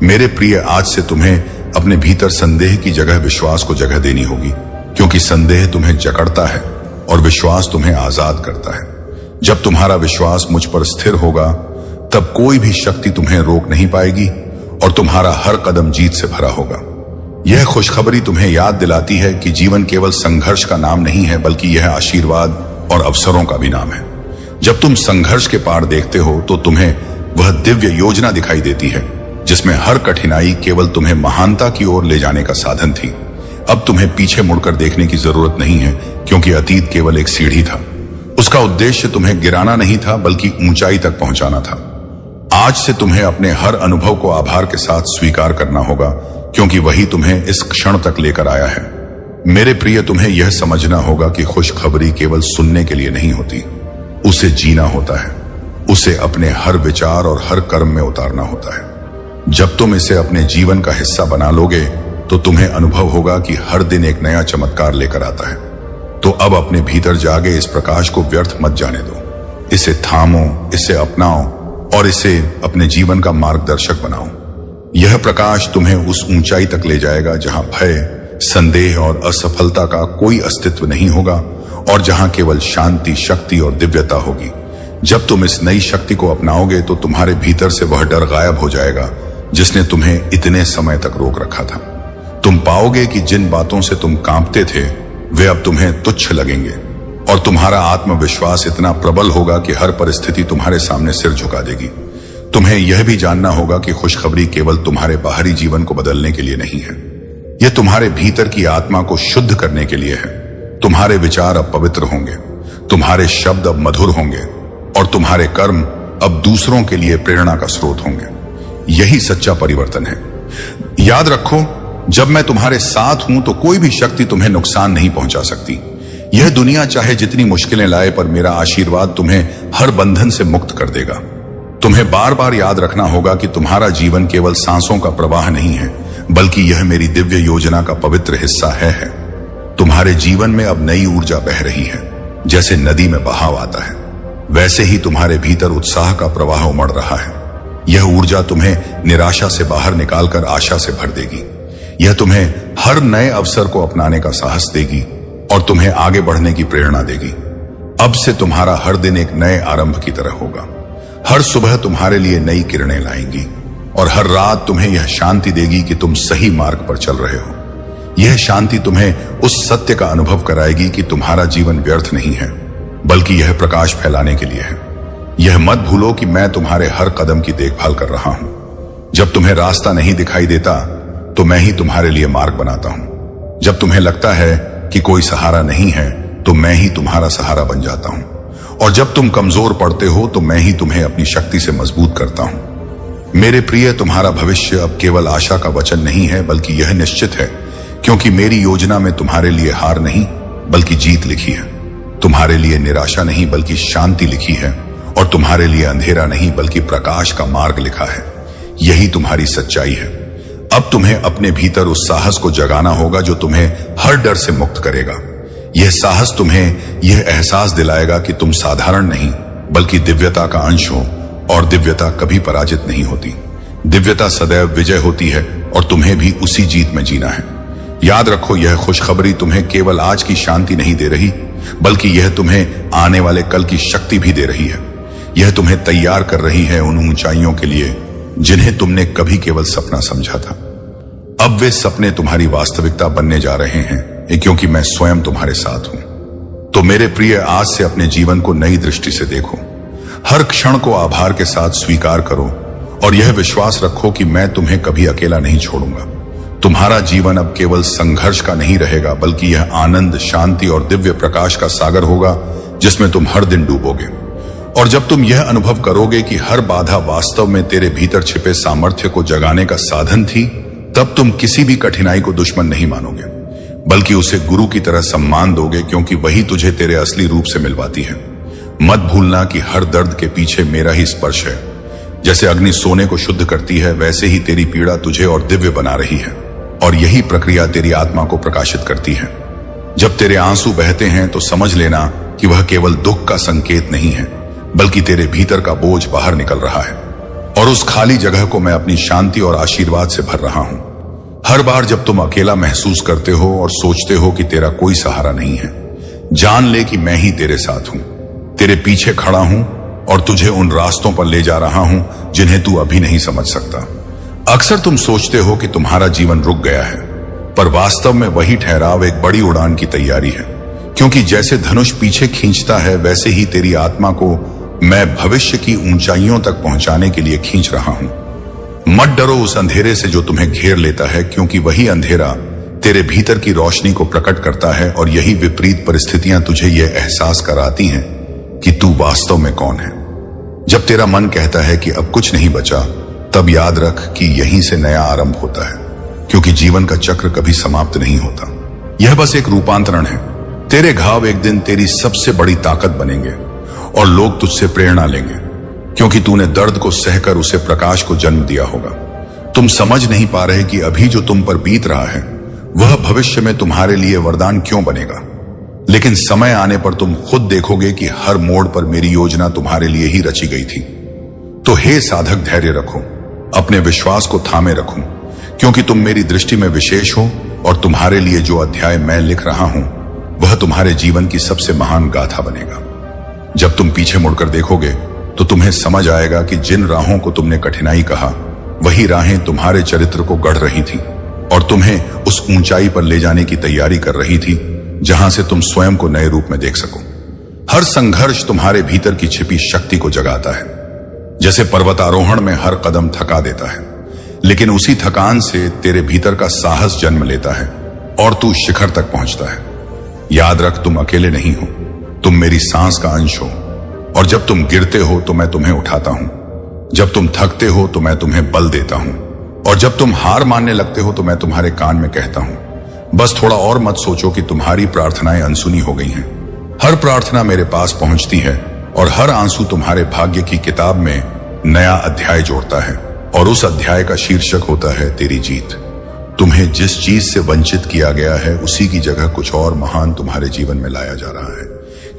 मेरे प्रिय, आज से तुम्हें अपने भीतर संदेह की जगह विश्वास को जगह देनी होगी, क्योंकि संदेह तुम्हें जकड़ता है और विश्वास तुम्हें आजाद करता है। जब तुम्हारा विश्वास मुझ पर स्थिर होगा, तब कोई भी शक्ति तुम्हें रोक नहीं पाएगी, और तुम्हारा हर कदम जीत से भरा होगा। यह खुशखबरी तुम्हें याद दिलाती है कि जीवन केवल संघर्ष का नाम नहीं है, बल्कि यह आशीर्वाद और अवसरों का भी नाम है। जब तुम संघर्ष के पार देखते हो तो तुम्हें वह दिव्य योजना दिखाई देती है, जिसमें हर कठिनाई केवल तुम्हें महानता की ओर ले जाने का साधन थी। अब तुम्हें पीछे मुड़कर देखने की जरूरत नहीं है, क्योंकि अतीत केवल एक सीढ़ी था। उसका उद्देश्य तुम्हें गिराना नहीं था, बल्कि ऊंचाई तक पहुंचाना था। आज से तुम्हें अपने हर अनुभव को आभार के साथ स्वीकार करना होगा, क्योंकि वही तुम्हें इस क्षण तक लेकर आया है। मेरे प्रिय, तुम्हें यह समझना होगा कि खुशखबरी केवल सुनने के लिए नहीं होती, उसे जीना होता है। उसे अपने हर विचार और हर कर्म में उतारना होता है। जब तुम इसे अपने जीवन का हिस्सा बना लोगे तो तुम्हें अनुभव होगा कि हर दिन एक नया चमत्कार लेकर आता है। तो अब अपने भीतर जागे इस प्रकाश को व्यर्थ मत जाने दो। इसे थामो, इसे अपनाओ, और इसे अपने जीवन का मार्गदर्शक बनाओ। यह प्रकाश तुम्हें उस ऊंचाई तक ले जाएगा जहां भय, संदेह और असफलता का कोई अस्तित्व नहीं होगा, और जहां केवल शांति, शक्ति और दिव्यता होगी। जब तुम इस नई शक्ति को अपनाओगे तो तुम्हारे भीतर से वह डर गायब हो जाएगा जिसने तुम्हें इतने समय तक रोक रखा था। तुम पाओगे कि जिन बातों से तुम कांपते थे वे अब तुम्हें तुच्छ लगेंगे, और तुम्हारा आत्मविश्वास इतना प्रबल होगा कि हर परिस्थिति तुम्हारे सामने सिर झुका देगी। तुम्हें यह भी जानना होगा कि खुशखबरी केवल तुम्हारे बाहरी जीवन को बदलने के लिए नहीं है, यह तुम्हारे भीतर की आत्मा को शुद्ध करने के लिए है। तुम्हारे विचार अब पवित्र होंगे, तुम्हारे शब्द अब मधुर होंगे, और तुम्हारे कर्म अब दूसरों के लिए प्रेरणा का स्रोत होंगे। यही सच्चा परिवर्तन है। याद रखो, जब मैं तुम्हारे साथ हूं तो कोई भी शक्ति तुम्हें नुकसान नहीं पहुंचा सकती। यह दुनिया चाहे जितनी मुश्किलें लाए, पर मेरा आशीर्वाद तुम्हें हर बंधन से मुक्त कर देगा। तुम्हें बार बार याद रखना होगा कि तुम्हारा जीवन केवल सांसों का प्रवाह नहीं है, बल्कि यह मेरी दिव्य योजना का पवित्र हिस्सा है। तुम्हारे जीवन में अब नई ऊर्जा बह रही है। जैसे नदी में बहाव आता है, वैसे ही तुम्हारे भीतर उत्साह का प्रवाह उमड़ रहा है। यह ऊर्जा तुम्हें निराशा से बाहर निकालकर आशा से भर देगी। यह तुम्हें हर नए अवसर को अपनाने का साहस देगी, और तुम्हें आगे बढ़ने की प्रेरणा देगी। अब से तुम्हारा हर दिन एक नए आरंभ की तरह होगा। हर सुबह तुम्हारे लिए नई किरणें लाएंगी, और हर रात तुम्हें यह शांति देगी कि तुम सही मार्ग पर चल रहे हो। यह शांति तुम्हें उस सत्य का अनुभव कराएगी कि तुम्हारा जीवन व्यर्थ नहीं है, बल्कि यह प्रकाश फैलाने के लिए है। यह मत भूलो कि मैं तुम्हारे हर कदम की देखभाल कर रहा हूं। जब तुम्हें रास्ता नहीं दिखाई देता तो मैं ही तुम्हारे लिए मार्ग बनाता हूं। जब तुम्हें लगता है कि कोई सहारा नहीं है तो मैं ही तुम्हारा सहारा बन जाता हूं, और जब तुम कमजोर पड़ते हो तो मैं ही तुम्हें अपनी शक्ति से मजबूत करता हूं। मेरे प्रिय, तुम्हारा भविष्य अब केवल आशा का वचन नहीं है, बल्कि यह निश्चित है, क्योंकि मेरी योजना में तुम्हारे लिए हार नहीं बल्कि जीत लिखी है। तुम्हारे लिए निराशा नहीं बल्कि शांति लिखी है, और तुम्हारे लिए अंधेरा नहीं बल्कि प्रकाश का मार्ग लिखा है। यही तुम्हारी सच्चाई है। अब तुम्हें अपने भीतर उस साहस को जगाना होगा जो तुम्हें हर डर से मुक्त करेगा। यह साहस तुम्हें यह एहसास दिलाएगा कि तुम साधारण नहीं बल्कि दिव्यता का अंश हो, और दिव्यता कभी पराजित नहीं होती। दिव्यता सदैव विजय होती है, और तुम्हें भी उसी जीत में जीना है। याद रखो, यह खुशखबरी तुम्हें केवल आज की शांति नहीं दे रही, बल्कि यह तुम्हें आने वाले कल की शक्ति भी दे रही है। यह तुम्हें तैयार कर रही है उन ऊंचाइयों के लिए जिन्हें तुमने कभी केवल सपना समझा था। अब वे सपने तुम्हारी वास्तविकता बनने जा रहे हैं, क्योंकि मैं स्वयं तुम्हारे साथ हूं। तो मेरे प्रिय, आज से अपने जीवन को नई दृष्टि से देखो। हर क्षण को आभार के साथ स्वीकार करो और यह विश्वास रखो कि मैं तुम्हें कभी अकेला नहीं छोड़ूंगा। तुम्हारा जीवन अब केवल संघर्ष का नहीं रहेगा, बल्कि यह आनंद, शांति और दिव्य प्रकाश का सागर होगा जिसमें तुम हर दिन डूबोगे। और जब तुम यह अनुभव करोगे कि हर बाधा वास्तव में तेरे भीतर छिपे सामर्थ्य को जगाने का साधन थी, तब तुम किसी भी कठिनाई को दुश्मन नहीं मानोगे, बल्कि उसे गुरु की तरह सम्मान दोगे, क्योंकि वही तुझे तेरे असली रूप से मिलवाती है। मत भूलना कि हर दर्द के पीछे मेरा ही स्पर्श है। जैसे अग्नि सोने को शुद्ध करती है, वैसे ही तेरी पीड़ा तुझे और दिव्य बना रही है, और यही प्रक्रिया तेरी आत्मा को प्रकाशित करती है। जब तेरे आंसू बहते हैं तो समझ लेना कि वह केवल दुख का संकेत नहीं है, बल्कि तेरे भीतर का बोझ बाहर निकल रहा है, और उस खाली जगह को मैं अपनी शांति और आशीर्वाद से भर रहा हूं। हर बार जब तुम अकेला महसूस करते हो और सोचते हो कि तेरा कोई सहारा नहीं है, जान ले कि मैं ही तेरे साथ हूं, तेरे पीछे खड़ा हूं और तुझे उन रास्तों पर ले जा रहा हूं जिन्हें तू अभी नहीं समझ सकता। अक्सर तुम सोचते हो कि तुम्हारा जीवन रुक गया है, पर वास्तव में वही ठहराव एक बड़ी उड़ान की तैयारी है, क्योंकि जैसे धनुष पीछे खींचता है, वैसे ही तेरी आत्मा को मैं भविष्य की ऊंचाइयों तक पहुंचाने के लिए खींच रहा हूं। मत डरो उस अंधेरे से जो तुम्हें घेर लेता है, क्योंकि वही अंधेरा तेरे भीतर की रोशनी को प्रकट करता है, और यही विपरीत परिस्थितियां तुझे यह एहसास कराती हैं कि तू वास्तव में कौन है। जब तेरा मन कहता है कि अब कुछ नहीं बचा, तब याद रख कि यहीं से नया आरंभ होता है, क्योंकि जीवन का चक्र कभी समाप्त नहीं होता। यह बस एक रूपांतरण है। तेरे घाव एक दिन तेरी सबसे बड़ी ताकत बनेंगे और लोग तुझसे प्रेरणा लेंगे, क्योंकि तूने दर्द को सहकर उसे प्रकाश को जन्म दिया होगा। तुम समझ नहीं पा रहे कि अभी जो तुम पर बीत रहा है वह भविष्य में तुम्हारे लिए वरदान क्यों बनेगा, लेकिन समय आने पर तुम खुद देखोगे कि हर मोड़ पर मेरी योजना तुम्हारे लिए ही रची गई थी। तो हे साधक, धैर्य रखो, अपने विश्वास को थामे रखो, क्योंकि तुम मेरी दृष्टि में विशेष हो, और तुम्हारे लिए जो अध्याय मैं लिख रहा हूं वह तुम्हारे जीवन की सबसे महान गाथा बनेगा। जब तुम पीछे मुड़कर देखोगे तो तुम्हें समझ आएगा कि जिन राहों को तुमने कठिनाई कहा, वही राहें तुम्हारे चरित्र को गढ़ रही थी और तुम्हें उस ऊंचाई पर ले जाने की तैयारी कर रही थी जहां से तुम स्वयं को नए रूप में देख सको। हर संघर्ष तुम्हारे भीतर की छिपी शक्ति को जगाता है। जैसे पर्वतारोहण में हर कदम थका देता है, लेकिन उसी थकान से तेरे भीतर का साहस जन्म लेता है और तू शिखर तक पहुंचता है। याद रख, तुम अकेले नहीं हो, तुम मेरी सांस का अंश हो, और जब तुम गिरते हो तो मैं तुम्हें उठाता हूं, जब तुम थकते हो तो मैं तुम्हें बल देता हूं, और जब तुम हार मानने लगते हो तो मैं तुम्हारे कान में कहता हूं, बस थोड़ा और मत सोचो कि तुम्हारी प्रार्थनाएं अनसुनी हो गई हैं। हर प्रार्थना मेरे पास पहुंचती है और हर आंसू तुम्हारे भाग्य की किताब में नया अध्याय जोड़ता है, और उस अध्याय का शीर्षक होता है तेरी जीत। तुम्हें जिस चीज से वंचित किया गया है उसी की जगह कुछ और महान तुम्हारे जीवन में लाया जा रहा है,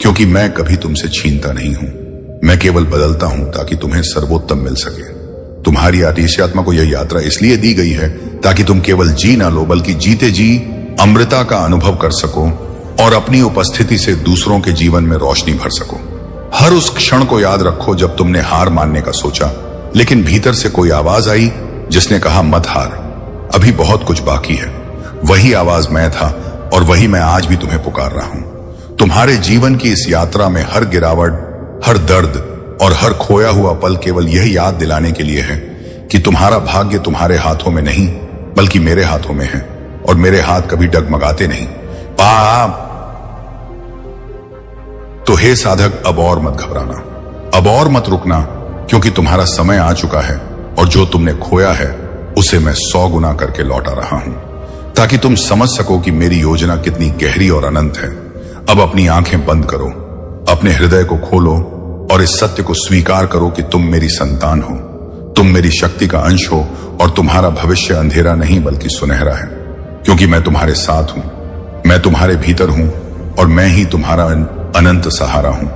क्योंकि मैं कभी तुमसे छीनता नहीं हूं, मैं केवल बदलता हूं ताकि तुम्हें सर्वोत्तम मिल सके। तुम्हारी आतिश आत्मा को यह यात्रा इसलिए दी गई है ताकि तुम केवल जी ना लो, बल्कि जीते जी अमृता का अनुभव कर सको और अपनी उपस्थिति से दूसरों के जीवन में रोशनी भर सको। हर उस क्षण को याद रखो जब तुमने हार मानने का सोचा, लेकिन भीतर से कोई आवाज आई जिसने कहा मत हार, अभी बहुत कुछ बाकी है। वही आवाज मैं था और वही मैं आज भी तुम्हें पुकार रहा हूं। तुम्हारे जीवन की इस यात्रा में हर गिरावट, हर दर्द और हर खोया हुआ पल केवल यह याद दिलाने के लिए है कि तुम्हारा भाग्य तुम्हारे हाथों में नहीं बल्कि मेरे हाथों में है, और मेरे हाथ कभी डगमगाते नहीं। तो हे साधक, अब और मत घबराना, अब और मत रुकना, क्योंकि तुम्हारा समय आ चुका है और जो तुमने खोया है उसे मैं 100 गुना करके लौटा रहा हूं, ताकि तुम समझ सको कि मेरी योजना कितनी गहरी और अनंत है। अब अपनी आंखें बंद करो, अपने हृदय को खोलो और इस सत्य को स्वीकार करो कि तुम मेरी संतान हो, तुम मेरी शक्ति का अंश हो, और तुम्हारा भविष्य अंधेरा नहीं बल्कि सुनहरा है, क्योंकि मैं तुम्हारे साथ हूं, मैं तुम्हारे भीतर हूं और मैं ही तुम्हारा अनंत सहारा हूं।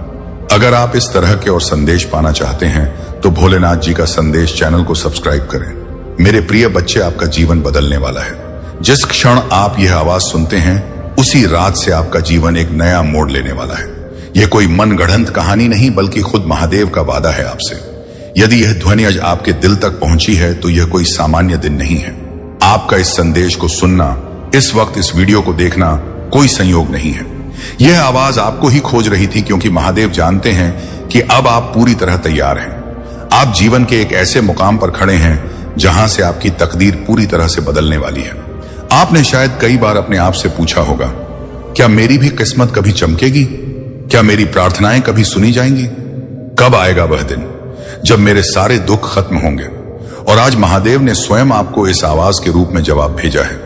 अगर आप इस तरह के और संदेश पाना चाहते हैं तो भोलेनाथ जी का संदेश चैनल को सब्सक्राइब करें। मेरे प्रिय बच्चे, आपका जीवन बदलने वाला है। जिस क्षण आप यह आवाज सुनते हैं उसी रात से आपका जीवन एक नया मोड़ लेने वाला है, यह कोई मनगढ़ंत कहानी नहीं बल्कि खुद महादेव का वादा है आपसे। यदि यह ध्वनि आज आपके दिल तक पहुंची है तो यह कोई सामान्य दिन नहीं है। आपका इस संदेश को सुनना, इस वक्त इस वीडियो को देखना कोई संयोग नहीं है। यह आवाज आपको ही खोज रही थी, क्योंकि महादेव जानते हैं कि अब आप पूरी तरह तैयार हैं। आप जीवन के एक ऐसे मुकाम पर खड़े हैं जहां से आपकी तकदीर पूरी तरह से बदलने वाली है। आपने शायद कई बार अपने आप से पूछा होगा, क्या मेरी भी किस्मत कभी चमकेगी? क्या मेरी प्रार्थनाएं कभी सुनी जाएंगी? कब आएगा वह दिन जब मेरे सारे दुख खत्म होंगे? और आज महादेव ने स्वयं आपको इस आवाज के रूप में जवाब भेजा है।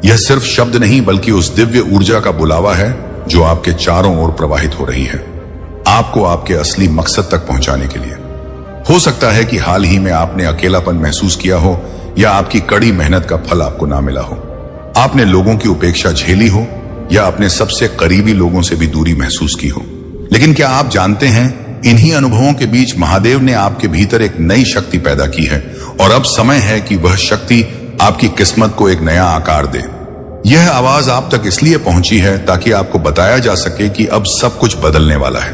यह सिर्फ शब्द नहीं बल्कि उस दिव्य ऊर्जा का बुलावा है जो आपके चारों ओर प्रवाहित हो रही है, आपको आपके असली मकसद तक पहुंचाने के लिए। हो सकता है कि हाल ही में आपने अकेलापन महसूस किया हो, या आपकी कड़ी मेहनत का फल आपको ना मिला हो। आपने लोगों की उपेक्षा झेली हो, या अपने सबसे करीबी लोगों से भी दूरी महसूस की हो। लेकिन क्या आप जानते हैं, इन्हीं अनुभवों के बीच महादेव ने आपके भीतर एक नई शक्ति पैदा की है, और अब समय है कि वह शक्ति आपकी किस्मत को एक नया आकार दे। यह आवाज आप तक इसलिए पहुंची है ताकि आपको बताया जा सके कि अब सब कुछ बदलने वाला है।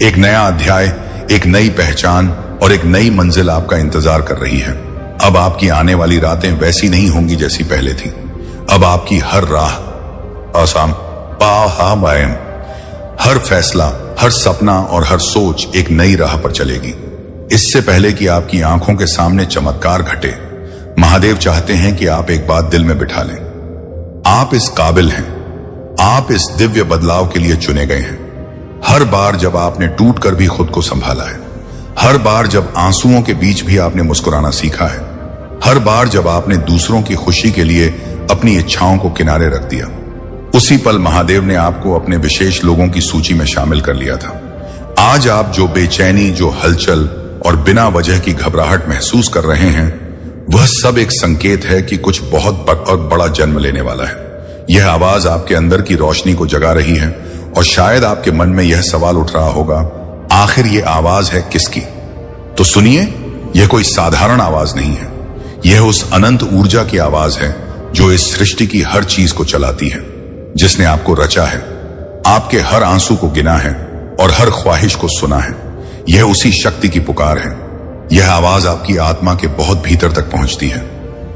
एक नया अध्याय, एक नई पहचान और एक नई मंजिल आपका इंतजार कर रही है। अब आपकी आने वाली रातें वैसी नहीं होंगी जैसी पहले थी। अब आपकी हर राह, आसाम, पाहामायम, हर फैसला, हर सपना और हर सोच एक नई राह पर चलेगी। इससे पहले कि आपकी आंखों के सामने चमत्कार घटे, महादेव चाहते हैं कि आप एक बात दिल में बिठा लें। आप इस काबिल हैं। आप इस दिव्य बदलाव के लिए चुने गए हैं। हर बार जब आपने टूट कर भी खुद को संभाला है, हर बार जब आंसुओं के बीच भी आपने मुस्कुराना सीखा है, हर बार जब आपने दूसरों की खुशी के लिए अपनी इच्छाओं को किनारे रख दिया, उसी पल महादेव ने आपको अपने विशेष लोगों की सूची में शामिल कर लिया था। आज आप जो बेचैनी, जो हलचल और बिना वजह की घबराहट महसूस कर रहे हैं, वह सब एक संकेत है कि कुछ बहुत बड़ा जन्म लेने वाला है। यह आवाज आपके अंदर की रोशनी को जगा रही है, और शायद आपके मन में यह सवाल उठ रहा होगा, आखिर यह आवाज है किसकी? तो सुनिए, यह कोई साधारण आवाज नहीं है। यह उस अनंत ऊर्जा की आवाज है जो इस सृष्टि की हर चीज को चलाती है, जिसने आपको रचा है, आपके हर आंसू को गिना है और हर ख्वाहिश को सुना है। यह उसी शक्ति की पुकार है। यह आवाज आपकी आत्मा के बहुत भीतर तक पहुंचती है,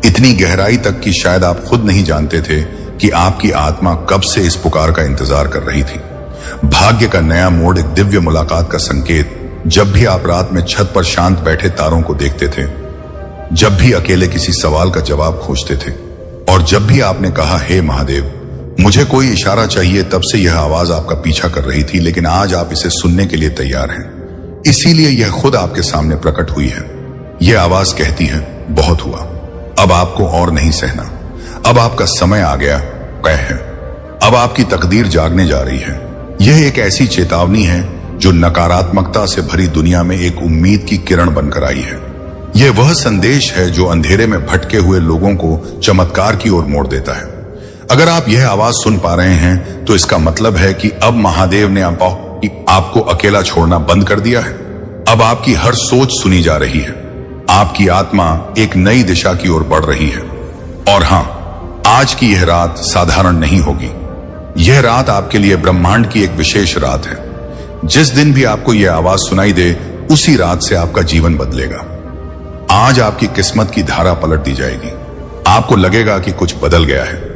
इतनी गहराई तक कि शायद आप खुद नहीं जानते थे कि आपकी आत्मा कब से इस पुकार का इंतजार कर रही थी। भाग्य का नया मोड़, एक दिव्य मुलाकात का संकेत। जब भी आप रात में छत पर शांत बैठे तारों को देखते थे, जब भी अकेले किसी सवाल का जवाब खोजते थे, और जब भी आपने कहा, हे महादेव, मुझे कोई इशारा चाहिए, तब से यह आवाज आपका पीछा कर रही थी। लेकिन आज आप इसे सुनने के लिए तैयार हैं, इसीलिए यह खुद आपके सामने प्रकट हुई है। यह आवाज कहती है, बहुत हुआ, अब आपको और नहीं सहना, अब आपका समय आ गया है, अब आपकी तकदीर जागने जा रही है। यह एक ऐसी चेतावनी है जो नकारात्मकता से भरी दुनिया में एक उम्मीद की किरण बनकर आई है। यह वह संदेश है जो अंधेरे में भटके हुए लोगों को चमत्कार की ओर मोड़ देता है। अगर आप यह आवाज सुन पा रहे हैं तो इसका मतलब है कि अब महादेव ने आपको अकेला छोड़ना बंद कर दिया है। अब आपकी हर सोच सुनी जा रही है, आपकी आत्मा एक नई दिशा की ओर बढ़ रही है। और हां, आज की यह रात साधारण नहीं होगी। यह रात आपके लिए ब्रह्मांड की एक विशेष रात है। जिस दिन भी आपको यह आवाज सुनाई दे, उसी रात से आपका जीवन बदलेगा। आज आपकी किस्मत की धारा पलट दी जाएगी। आपको लगेगा कि कुछ बदल गया है।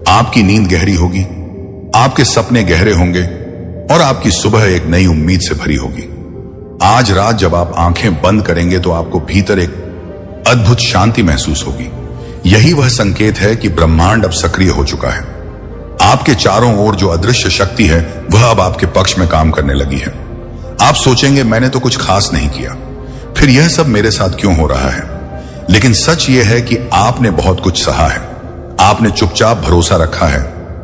आपकी नींद गहरी होगी, आपके सपने गहरे होंगे, और आपकी सुबह एक नई उम्मीद से भरी होगी। आज रात जब आप आंखें बंद करेंगे तो आपको भीतर एक अद्भुत शांति महसूस होगी। यही वह संकेत है कि ब्रह्मांड अब सक्रिय हो चुका है। आपके चारों ओर जो अदृश्य शक्ति है, वह अब आपके पक्ष में काम करने लगी है। आप सोचेंगे, मैंने तो कुछ खास नहीं किया, फिर यह सब मेरे साथ क्यों हो रहा है? लेकिन सच यह है कि आपने बहुत कुछ सहा है। आपने चुपचाप भरोसा रखा है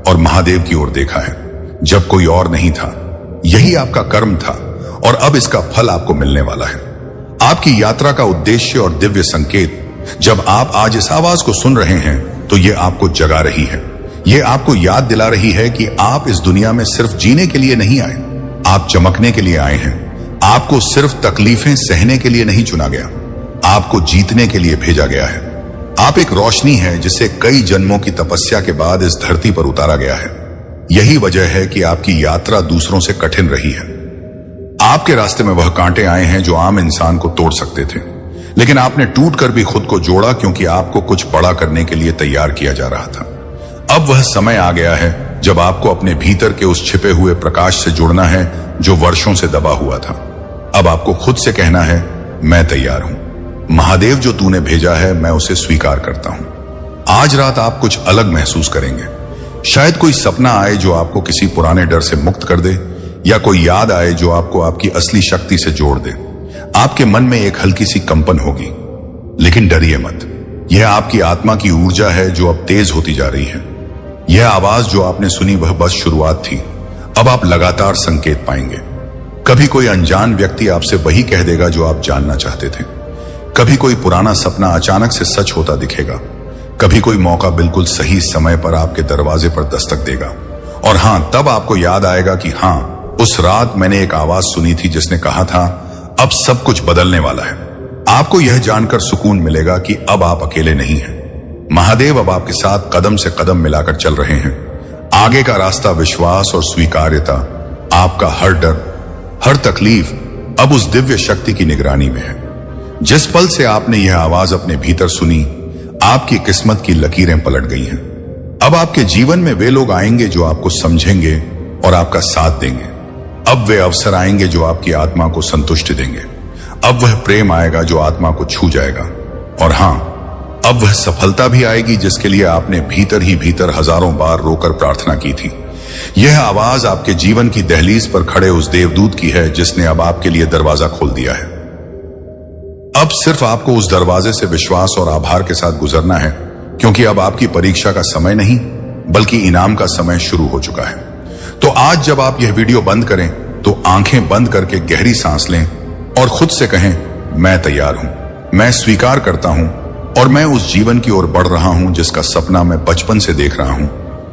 और महादेव की ओर देखा है जब कोई और नहीं था। यही आपका कर्म था, और अब इसका फल आपको मिलने वाला है। आपकी यात्रा का उद्देश्य और दिव्य संकेत, जब आप आज इस आवाज को सुन रहे हैं तो यह आपको जगा रही है। यह आपको याद दिला रही है कि आप इस दुनिया में सिर्फ जीने के लिए नहीं आए, आप चमकने के लिए आए हैं। आपको सिर्फ तकलीफें सहने के लिए नहीं चुना गया, आपको जीतने के लिए भेजा गया है। आप एक रोशनी है जिसे कई जन्मों की तपस्या के बाद इस धरती पर उतारा गया है। यही वजह है कि आपकी यात्रा दूसरों से कठिन रही है, आपके रास्ते में वह कांटे आए हैं जो आम इंसान को तोड़ सकते थे, लेकिन आपने टूट कर भी खुद को जोड़ा, क्योंकि आपको कुछ बड़ा करने के लिए तैयार किया जा रहा था। अब वह समय आ गया है जब आपको अपने भीतर के उस छिपे हुए प्रकाश से जुड़ना है जो वर्षों से दबा हुआ था। अब आपको खुद से कहना है, मैं तैयार हूं। महादेव जो तूने भेजा है, मैं उसे स्वीकार करता हूं। आज रात आप कुछ अलग महसूस करेंगे। शायद कोई सपना आए जो आपको किसी पुराने डर से मुक्त कर दे, या कोई याद आए जो आपको आपकी असली शक्ति से जोड़ दे। आपके मन में एक हल्की सी कंपन होगी, लेकिन डरिए मत। यह आपकी आत्मा की ऊर्जा है जो अब तेज होती जा रही है। यह आवाज जो आपने सुनी वह बस शुरुआत थी। अब आप लगातार संकेत पाएंगे। कभी कोई अनजान व्यक्ति आपसे वही कह देगा जो आप जानना चाहते थे। कभी कोई पुराना सपना अचानक से सच होता दिखेगा। कभी कोई मौका बिल्कुल सही समय पर आपके दरवाजे पर दस्तक देगा। और हां, तब आपको याद आएगा कि हां, उस रात मैंने एक आवाज सुनी थी जिसने कहा था, अब सब कुछ बदलने वाला है। आपको यह जानकर सुकून मिलेगा कि अब आप अकेले नहीं हैं। महादेव अब आपके साथ कदम से कदम मिलाकर चल रहे हैं। आगे का रास्ता विश्वास और स्वीकार्यता, आपका हर डर, हर तकलीफ अब उस दिव्य शक्ति की निगरानी में है। जिस पल से आपने यह आवाज अपने भीतर सुनी, आपकी किस्मत की लकीरें पलट गई हैं। अब आपके जीवन में वे लोग आएंगे जो आपको समझेंगे और आपका साथ देंगे। अब वे अवसर आएंगे जो आपकी आत्मा को संतुष्टि देंगे। अब वह प्रेम आएगा जो आत्मा को छू जाएगा। और हां, अब वह सफलता भी आएगी जिसके लिए आपने भीतर ही भीतर हजारों बार रोकर प्रार्थना की थी। यह आवाज आपके जीवन की दहलीज पर खड़े उस देवदूत की है जिसने अब आपके लिए दरवाजा खोल दिया है। अब सिर्फ आपको उस दरवाजे से विश्वास और आभार के साथ गुजरना है, क्योंकि अब आपकी परीक्षा का समय नहीं बल्कि इनाम का समय शुरू हो चुका है। तो आज जब आप यह वीडियो बंद करें तो आंखें बंद करके गहरी सांस लें और खुद से कहें, मैं तैयार हूं, मैं स्वीकार करता हूं और मैं उस जीवन की ओर बढ़ रहा हूं जिसका सपना मैं बचपन से देख रहा हूं।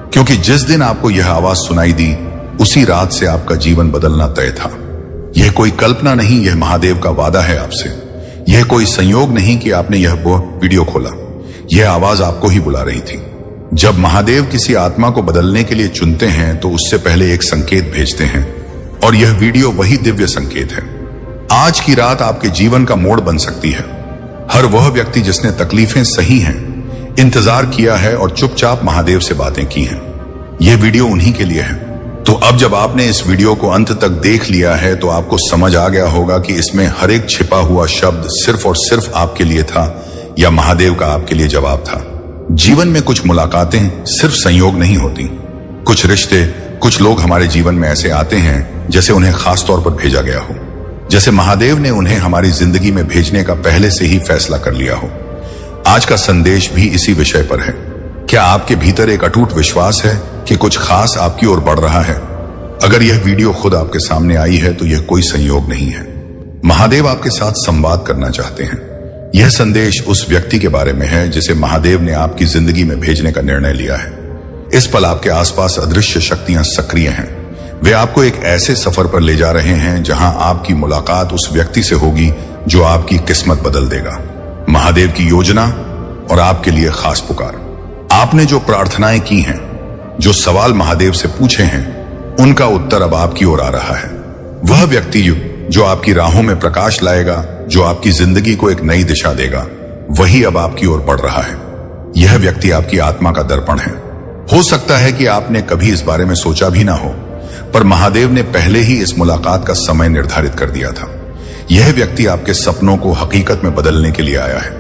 क्योंकि जिस दिन आपको यह आवाज सुनाई दी, उसी रात से आपका जीवन बदलना तय था। यह कोई कल्पना नहीं, यह महादेव का वादा है आपसे। यह कोई संयोग नहीं कि आपने यह वीडियो खोला। यह आवाज आपको ही बुला रही थी। जब महादेव किसी आत्मा को बदलने के लिए चुनते हैं तो उससे पहले एक संकेत भेजते हैं, और यह वीडियो वही दिव्य संकेत है। आज की रात आपके जीवन का मोड़ बन सकती है। हर वह व्यक्ति जिसने तकलीफें सही हैं, इंतजार किया है और चुपचाप महादेव से बातें की हैं, यह वीडियो उन्हीं के लिए है। तो अब जब आपने इस वीडियो को अंत तक देख लिया है तो आपको समझ आ गया होगा कि इसमें हर एक छिपा हुआ शब्द सिर्फ और सिर्फ आपके लिए था, या महादेव का आपके लिए जवाब था। जीवन में कुछ मुलाकातें सिर्फ संयोग नहीं होती। कुछ रिश्ते, कुछ लोग हमारे जीवन में ऐसे आते हैं जैसे उन्हें खास तौर पर भेजा गया हो, जैसे महादेव ने उन्हें हमारी जिंदगी में भेजने का पहले से ही फैसला कर लिया हो। आज का संदेश भी इसी विषय पर है। क्या आपके भीतर एक अटूट विश्वास है कि कुछ खास आपकी ओर बढ़ रहा है? अगर यह वीडियो खुद आपके सामने आई है तो यह कोई संयोग नहीं है। महादेव आपके साथ संवाद करना चाहते हैं। यह संदेश उस व्यक्ति के बारे में है जिसे महादेव ने आपकी जिंदगी में भेजने का निर्णय लिया है। इस पल आपके आसपास अदृश्य शक्तियां सक्रिय हैं। वे आपको एक ऐसे सफर पर ले जा रहे हैं जहां आपकी मुलाकात उस व्यक्ति से होगी जो आपकी किस्मत बदल देगा। महादेव की योजना और आपके लिए खास पुकार। आपने जो प्रार्थनाएं की हैं, जो सवाल महादेव से पूछे हैं, उनका उत्तर अब आपकी ओर आ रहा है। वह व्यक्ति जो आपकी राहों में प्रकाश लाएगा, जो आपकी जिंदगी को एक नई दिशा देगा, वही अब आपकी ओर बढ़ रहा है। यह व्यक्ति आपकी आत्मा का दर्पण है। हो सकता है कि आपने कभी इस बारे में सोचा भी ना हो, पर महादेव ने पहले ही इस मुलाकात का समय निर्धारित कर दिया था। यह व्यक्ति आपके सपनों को हकीकत में बदलने के लिए आया है।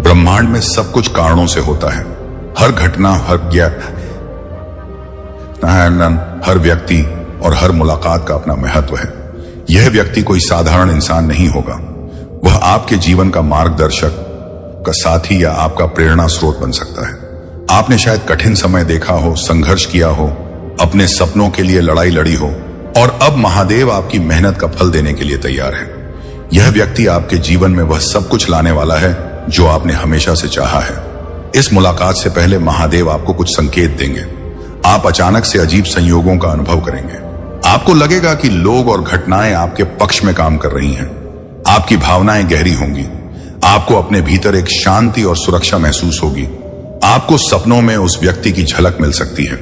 ब्रह्मांड में सब कुछ कारणों से होता है। हर घटना, हर व्यक्ति और हर मुलाकात का अपना महत्व है। यह व्यक्ति कोई साधारण इंसान नहीं होगा। वह आपके जीवन का मार्गदर्शक, का साथी या आपका प्रेरणा स्रोत बन सकता है। आपने शायद कठिन समय देखा हो, संघर्ष किया हो, अपने सपनों के लिए लड़ाई लड़ी हो, और अब महादेव आपकी मेहनत का फल देने के लिए तैयार है। यह व्यक्ति आपके जीवन में वह सब कुछ लाने वाला है जो आपने हमेशा से चाहा है। इस मुलाकात से पहले महादेव आपको कुछ संकेत देंगे। आप अचानक से अजीब संयोगों का अनुभव करेंगे। आपको लगेगा कि लोग और घटनाएं आपके पक्ष में काम कर रही हैं। आपकी भावनाएं गहरी होंगी। आपको अपने भीतर एक शांति और सुरक्षा महसूस होगी। आपको सपनों में उस व्यक्ति की झलक मिल सकती है।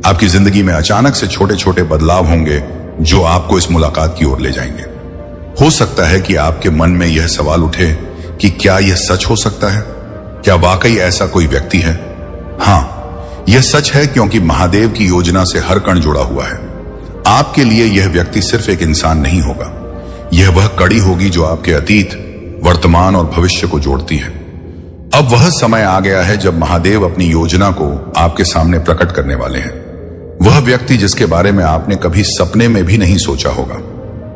आपकी जिंदगी में अचानक से छोटे छोटे बदलाव होंगे जो आपको इस मुलाकात की ओर ले जाएंगे। हो सकता है कि आपके मन में यह सवाल उठे कि क्या यह सच हो सकता है? क्या वाकई ऐसा कोई व्यक्ति है? हाँ, यह सच है, क्योंकि महादेव की योजना से हर कण जुड़ा हुआ है। आपके लिए यह व्यक्ति सिर्फ एक इंसान नहीं होगा, यह वह कड़ी होगी जो आपके अतीत, वर्तमान और भविष्य को जोड़ती है। अब वह समय आ गया है जब महादेव अपनी योजना को आपके सामने प्रकट करने वाले हैं। वह व्यक्ति जिसके बारे में आपने कभी सपने में भी नहीं सोचा होगा,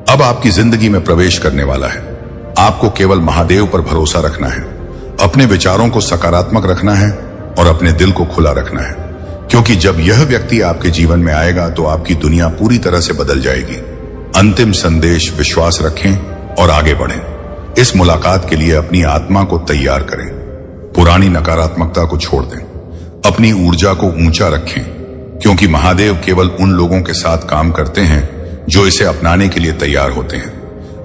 अब आपकी जिंदगी में प्रवेश करने वाला है। आपको केवल महादेव पर भरोसा रखना है, अपने विचारों को सकारात्मक रखना है और अपने दिल को खुला रखना है, क्योंकि जब यह व्यक्ति आपके जीवन में आएगा तो आपकी दुनिया पूरी तरह से बदल जाएगी। अंतिम संदेश: विश्वास रखें और आगे बढ़ें। इस मुलाकात के लिए अपनी आत्मा को तैयार करें, पुरानी नकारात्मकता को छोड़ दें, अपनी ऊर्जा को ऊंचा रखें, क्योंकि महादेव केवल उन लोगों के साथ काम करते हैं जो इसे अपनाने के लिए तैयार होते हैं।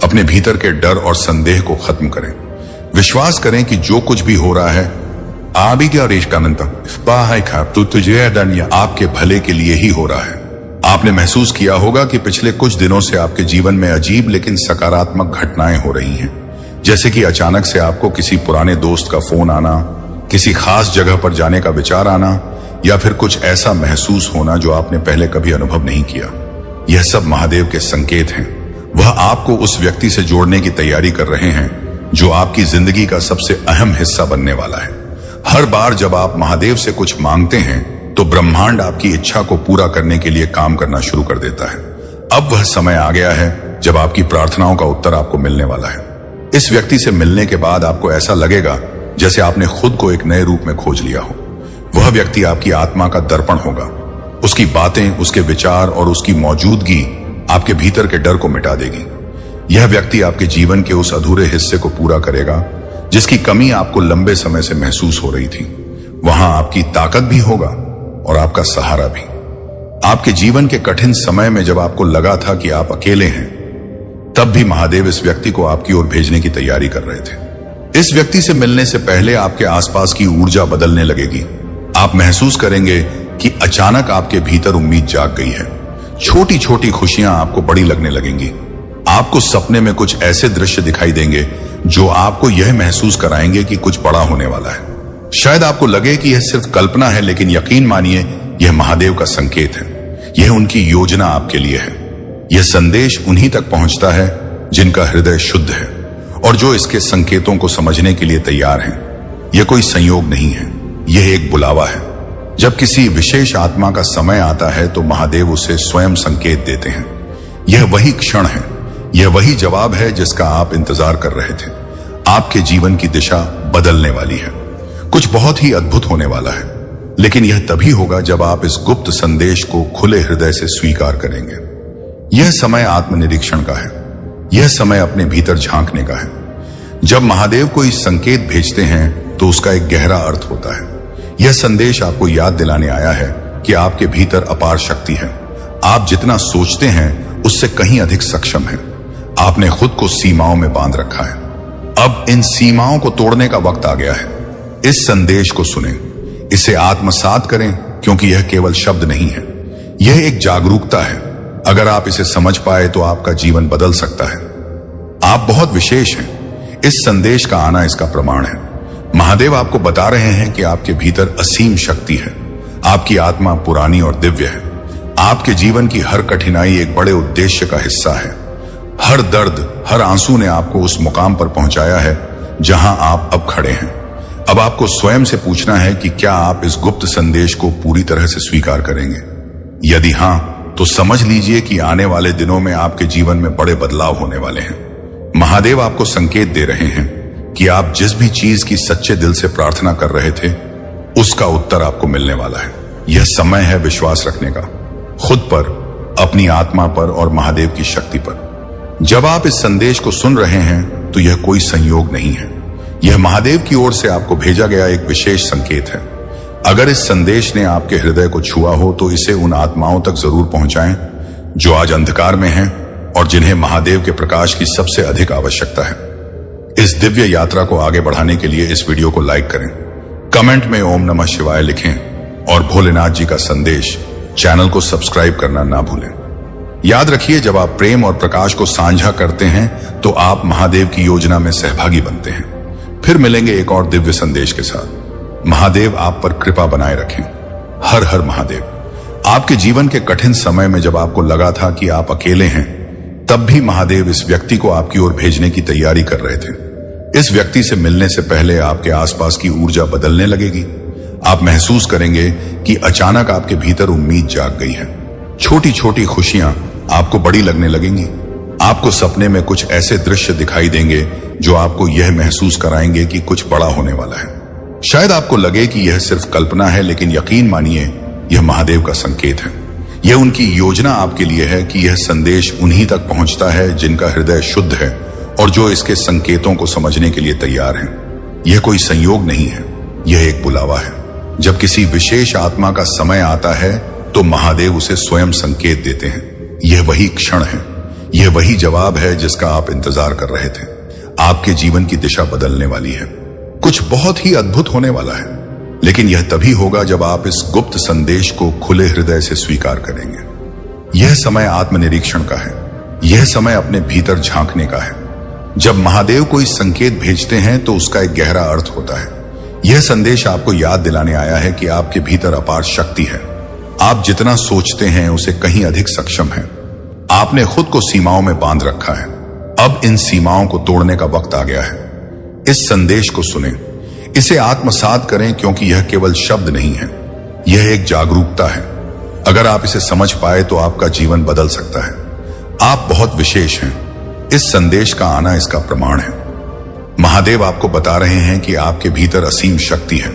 अपने भीतर के डर और संदेह को खत्म करें। विश्वास करें कि जो कुछ भी हो रहा है आपके भले के लिए ही हो रहा है। आपने महसूस किया होगा कि पिछले कुछ दिनों से आपके जीवन में अजीब लेकिन सकारात्मक घटनाएं हो रही हैं, जैसे कि अचानक से आपको किसी पुराने दोस्त का फोन आना, किसी खास जगह पर जाने का विचार आना, या फिर कुछ ऐसा महसूस होना जो आपने पहले कभी अनुभव नहीं किया। यह सब महादेव के संकेत हैं। वह आपको उस व्यक्ति से जोड़ने की तैयारी कर रहे हैं जो आपकी जिंदगी का सबसे अहम हिस्सा बनने वाला है। हर बार जब आप महादेव से कुछ मांगते हैं तो ब्रह्मांड आपकी इच्छा को पूरा करने के लिए काम करना शुरू कर देता है। अब वह समय आ गया है जब आपकी प्रार्थनाओं का उत्तर आपको मिलने वाला है। इस व्यक्ति से मिलने के बाद आपको ऐसा लगेगा जैसे आपने खुद को एक नए रूप में खोज लिया हो। वह व्यक्ति आपकी आत्मा का दर्पण होगा। उसकी बातें, उसके विचार और उसकी मौजूदगी आपके भीतर के डर को मिटा देगी। यह व्यक्ति आपके जीवन के उस अधूरे हिस्से को पूरा करेगा जिसकी कमी आपको लंबे समय से महसूस हो रही थी। वहां आपकी ताकत भी होगा और आपका सहारा भी। आपके जीवन के कठिन समय में जब आपको लगा था कि आप अकेले हैं, तब भी महादेव इस व्यक्ति को आपकी ओर भेजने की तैयारी कर रहे थे। इस व्यक्ति से मिलने से पहले आपके आसपास की ऊर्जा बदलने लगेगी। आप महसूस करेंगे कि अचानक आपके भीतर उम्मीद जाग गई है। छोटी छोटी खुशियां आपको बड़ी लगने लगेंगी। आपको सपने में कुछ ऐसे दृश्य दिखाई देंगे जो आपको यह महसूस कराएंगे कि कुछ बड़ा होने वाला है। शायद आपको लगे कि यह सिर्फ कल्पना है, लेकिन यकीन मानिए यह महादेव का संकेत है। यह उनकी योजना आपके लिए है। यह संदेश उन्हीं तक पहुंचता है जिनका हृदय शुद्ध है और जो इसके संकेतों को समझने के लिए तैयार हैं। यह कोई संयोग नहीं है, यह एक बुलावा है। जब किसी विशेष आत्मा का समय आता है तो महादेव उसे स्वयं संकेत देते हैं। यह वही क्षण है, यह वही जवाब है जिसका आप इंतजार कर रहे थे। आपके जीवन की दिशा बदलने वाली है। कुछ बहुत ही अद्भुत होने वाला है, लेकिन यह तभी होगा जब आप इस गुप्त संदेश को खुले हृदय से स्वीकार करेंगे। यह समय आत्मनिरीक्षण का है। यह समय अपने भीतर झांकने का है। जब महादेव कोई संकेत भेजते हैं तो उसका एक गहरा अर्थ होता है। यह संदेश आपको याद दिलाने आया है कि आपके भीतर अपार शक्ति है। आप जितना सोचते हैं उससे कहीं अधिक सक्षम हैं। आपने खुद को सीमाओं में बांध रखा है। अब इन सीमाओं को तोड़ने का वक्त आ गया है। इस संदेश को सुनें, इसे आत्मसात करें, क्योंकि यह केवल शब्द नहीं है, यह एक जागरूकता है। अगर आप इसे समझ पाए तो आपका जीवन बदल सकता है। आप बहुत विशेष हैं। इस संदेश का आना इसका प्रमाण है। महादेव आपको बता रहे हैं कि आपके भीतर असीम शक्ति है। आपकी आत्मा पुरानी और दिव्य है। आपके जीवन की हर कठिनाई एक बड़े उद्देश्य का हिस्सा है। हर दर्द, हर आंसू ने आपको उस मुकाम पर पहुंचाया है जहां आप अब खड़े हैं। अब आपको स्वयं से पूछना है कि क्या आप इस गुप्त संदेश को पूरी तरह से स्वीकार करेंगे। यदि हां, तो समझ लीजिए कि आने वाले दिनों में आपके जीवन में बड़े बदलाव होने वाले हैं। महादेव आपको संकेत दे रहे हैं कि आप जिस भी चीज की सच्चे दिल से प्रार्थना कर रहे थे, उसका उत्तर आपको मिलने वाला है। यह समय है विश्वास रखने का, खुद पर, अपनी आत्मा पर और महादेव की शक्ति पर। जब आप इस संदेश को सुन रहे हैं तो यह कोई संयोग नहीं है। यह महादेव की ओर से आपको भेजा गया एक विशेष संकेत है। अगर इस संदेश ने आपके हृदय को छुआ हो तो इसे उन आत्माओं तक जरूर पहुंचाएं जो आज अंधकार में हैं और जिन्हें महादेव के प्रकाश की सबसे अधिक आवश्यकता है। इस दिव्य यात्रा को आगे बढ़ाने के लिए इस वीडियो को लाइक करें, कमेंट में ओम नमः शिवाय लिखें और भोलेनाथ जी का संदेश चैनल को सब्सक्राइब करना ना भूलें। याद रखिए, जब आप प्रेम और प्रकाश को साझा करते हैं तो आप महादेव की योजना में सहभागी बनते हैं। फिर मिलेंगे एक और दिव्य संदेश के साथ। महादेव आप पर कृपा बनाए रखें। हर हर महादेव। आपके जीवन के कठिन समय में जब आपको लगा था कि आप अकेले हैं, तब भी महादेव इस व्यक्ति को आपकी ओर भेजने की तैयारी कर रहे थे। इस व्यक्ति से मिलने से पहले आपके आसपास की ऊर्जा बदलने लगेगी। आप महसूस करेंगे कि अचानक आपके भीतर उम्मीद जाग गई है। छोटी छोटी खुशियां आपको बड़ी लगने लगेंगी। आपको सपने में कुछ ऐसे दृश्य दिखाई देंगे जो आपको यह महसूस कराएंगे कि कुछ बड़ा होने वाला है। शायद आपको लगे कि यह सिर्फ कल्पना है, लेकिन यकीन मानिए, यह महादेव का संकेत है। यह उनकी योजना आपके लिए है कि यह संदेश उन्हीं तक पहुंचता है जिनका हृदय शुद्ध है और जो इसके संकेतों को समझने के लिए तैयार हैं। यह कोई संयोग नहीं है, यह एक बुलावा है। जब किसी विशेष आत्मा का समय आता है तो महादेव उसे स्वयं संकेत देते हैं। यह वही क्षण है, यह वही जवाब है जिसका आप इंतजार कर रहे थे। आपके जीवन की दिशा बदलने वाली है। कुछ बहुत ही अद्भुत होने वाला है, लेकिन यह तभी होगा जब आप इस गुप्त संदेश को खुले हृदय से स्वीकार करेंगे। यह समय आत्मनिरीक्षण का है। यह समय अपने भीतर झांकने का है। जब महादेव कोई संकेत भेजते हैं तो उसका एक गहरा अर्थ होता है। यह संदेश आपको याद दिलाने आया है कि आपके भीतर अपार शक्ति है। आप जितना सोचते हैं उसे कहीं अधिक सक्षम हैं। आपने खुद को सीमाओं में बांध रखा है। अब इन सीमाओं को तोड़ने का वक्त आ गया है। इस संदेश को सुने, इसे आत्मसात करें, क्योंकि यह केवल शब्द नहीं है, यह एक जागरूकता है। अगर आप इसे समझ पाए तो आपका जीवन बदल सकता है। आप बहुत विशेष हैं। इस संदेश का आना इसका प्रमाण है। महादेव आपको बता रहे हैं कि आपके भीतर असीम शक्ति है।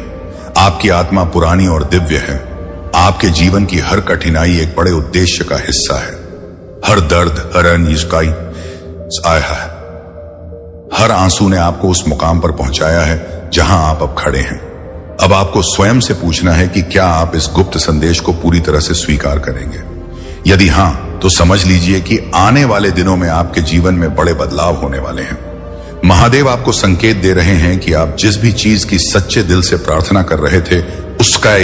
आपकी आत्मा पुरानी और दिव्य है। आपके जीवन की हर कठिनाई एक बड़े उद्देश्य का हिस्सा है। हर दर्द, हर अनिश्चितता, हर आंसू ने आपको उस मुकाम पर पहुंचाया है जहां आप अब खड़े हैं। अब आपको स्वयं से पूछना है कि क्या आप इस गुप्त संदेश को पूरी तरह से स्वीकार करेंगे। यदि हां, तो समझ लीजिए कि आने वाले दिनों में आपके जीवन में बड़े बदलाव होने वाले हैं। महादेव आपको संकेत दे रहे हैं कि आप जिस भी चीज की सच्चे दिल से प्रार्थना कर रहे थे, उसका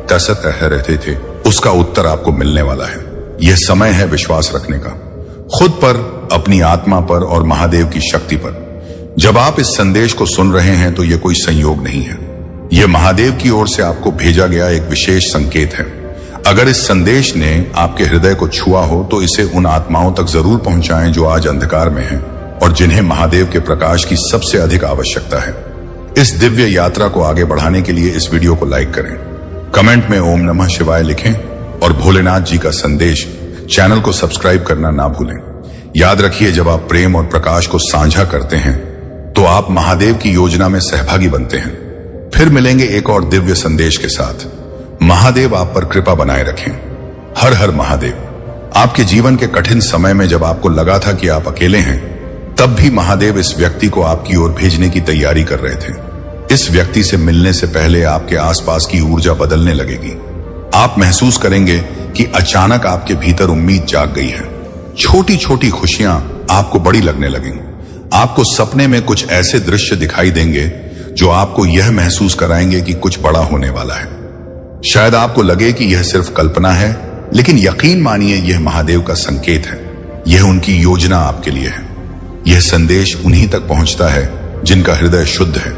रहते थे, उसका उत्तर आपको मिलने वाला है। यह समय है विश्वास रखने का, खुद पर, अपनी आत्मा पर और महादेव की शक्ति पर। जब आप इस संदेश को सुन रहे हैं तो यह कोई संयोग नहीं है, यह महादेव की ओर से आपको भेजा गया एक विशेष संकेत है। अगर इस संदेश ने आपके हृदय को छुआ हो तो इसे उन आत्माओं तक जरूर पहुंचाएं जो आज अंधकार में हैं और जिन्हें महादेव के प्रकाश की सबसे अधिक आवश्यकता है। इस दिव्य यात्रा को आगे बढ़ाने के लिए इस वीडियो को लाइक करें, कमेंट में ओम नमः शिवाय लिखें और भोलेनाथ जी का संदेश चैनल को सब्सक्राइब करना ना भूलें। याद रखिए, जब आप प्रेम और प्रकाश को साझा करते हैं तो आप महादेव की योजना में सहभागी बनते हैं। फिर मिलेंगे एक और दिव्य संदेश के साथ। महादेव आप पर कृपा बनाए रखें। हर हर महादेव। आपके जीवन के कठिन समय में जब आपको लगा था कि आप अकेले हैं, तब भी महादेव इस व्यक्ति को आपकी ओर भेजने की तैयारी कर रहे थे। इस व्यक्ति से मिलने से पहले आपके आसपास की ऊर्जा बदलने लगेगी। आप महसूस करेंगे कि अचानक आपके भीतर उम्मीद जाग गई है। छोटी छोटी खुशियां आपको बड़ी लगने लगेंगी। आपको सपने में कुछ ऐसे दृश्य दिखाई देंगे जो आपको यह महसूस कराएंगे कि कुछ बड़ा होने वाला है। शायद आपको लगे कि यह सिर्फ कल्पना है, लेकिन यकीन मानिए, यह महादेव का संकेत है। यह उनकी योजना आपके लिए है। यह संदेश उन्हीं तक पहुंचता है जिनका हृदय शुद्ध है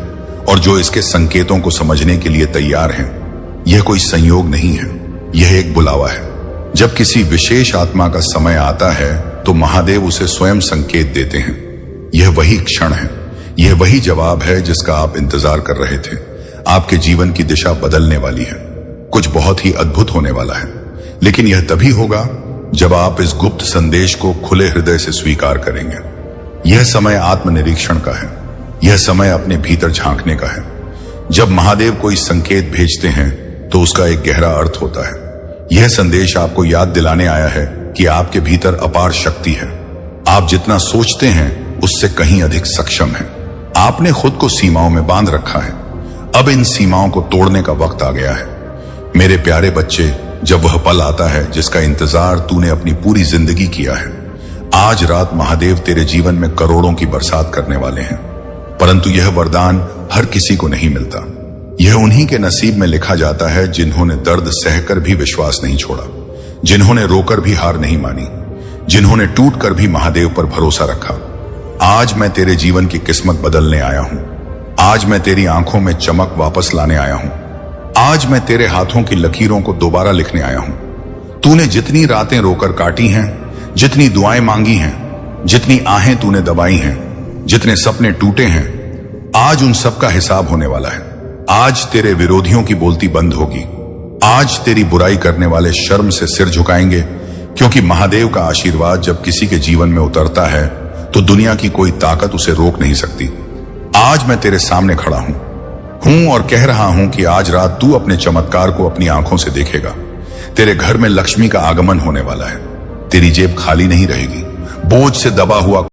और जो इसके संकेतों को समझने के लिए तैयार हैं। यह कोई संयोग नहीं है, यह एक बुलावा है। जब किसी विशेष आत्मा का समय आता है तो महादेव उसे स्वयं संकेत देते हैं। यह वही क्षण है, यह वही जवाब है जिसका आप इंतजार कर रहे थे। आपके जीवन की दिशा बदलने वाली है। कुछ बहुत ही अद्भुत होने वाला है, लेकिन यह तभी होगा जब आप इस गुप्त संदेश को खुले हृदय से स्वीकार करेंगे। यह समय आत्मनिरीक्षण का है। यह समय अपने भीतर झांकने का है। जब महादेव कोई संकेत भेजते हैं तो उसका एक गहरा अर्थ होता है। यह संदेश आपको याद दिलाने आया है कि आपके भीतर अपार शक्ति है। आप जितना सोचते हैं उससे कहीं अधिक सक्षम हैं। आपने खुद को सीमाओं में बांध रखा है। अब इन सीमाओं को तोड़ने का वक्त आ गया है। मेरे प्यारे बच्चे, जब वह पल आता है जिसका इंतजार तूने अपनी पूरी जिंदगी किया है, आज रात महादेव तेरे जीवन में करोड़ों की बरसात करने वाले हैं। परंतु यह वरदान हर किसी को नहीं मिलता। यह उन्हीं के नसीब में लिखा जाता है जिन्होंने दर्द सहकर भी विश्वास नहीं छोड़ा, जिन्होंने रोकर भी हार नहीं मानी जिन्होंने टूट कर भी महादेव पर भरोसा रखा। आज मैं तेरे जीवन की किस्मत बदलने आया हूं। आज मैं तेरी आंखों में चमक वापस लाने आया हूं। आज मैं तेरे हाथों की लकीरों को दोबारा लिखने आया हूं। तूने जितनी रातें रोकर काटी हैं, जितनी दुआएं मांगी हैं, जितनी आहें तूने दबाई हैं, जितने सपने टूटे हैं, आज उन सब का हिसाब होने वाला है। आज तेरे विरोधियों की बोलती बंद होगी। आज तेरी बुराई करने वाले शर्म से सिर झुकाएंगे, क्योंकि महादेव का आशीर्वाद जब किसी के जीवन में उतरता है तो दुनिया की कोई ताकत उसे रोक नहीं सकती। आज मैं तेरे सामने खड़ा हूं और कह रहा हूं कि आज रात तू अपने चमत्कार को अपनी आंखों से देखेगा। तेरे घर में लक्ष्मी का आगमन होने वाला है। तेरी जेब खाली नहीं रहेगी। बोझ से दबा हुआ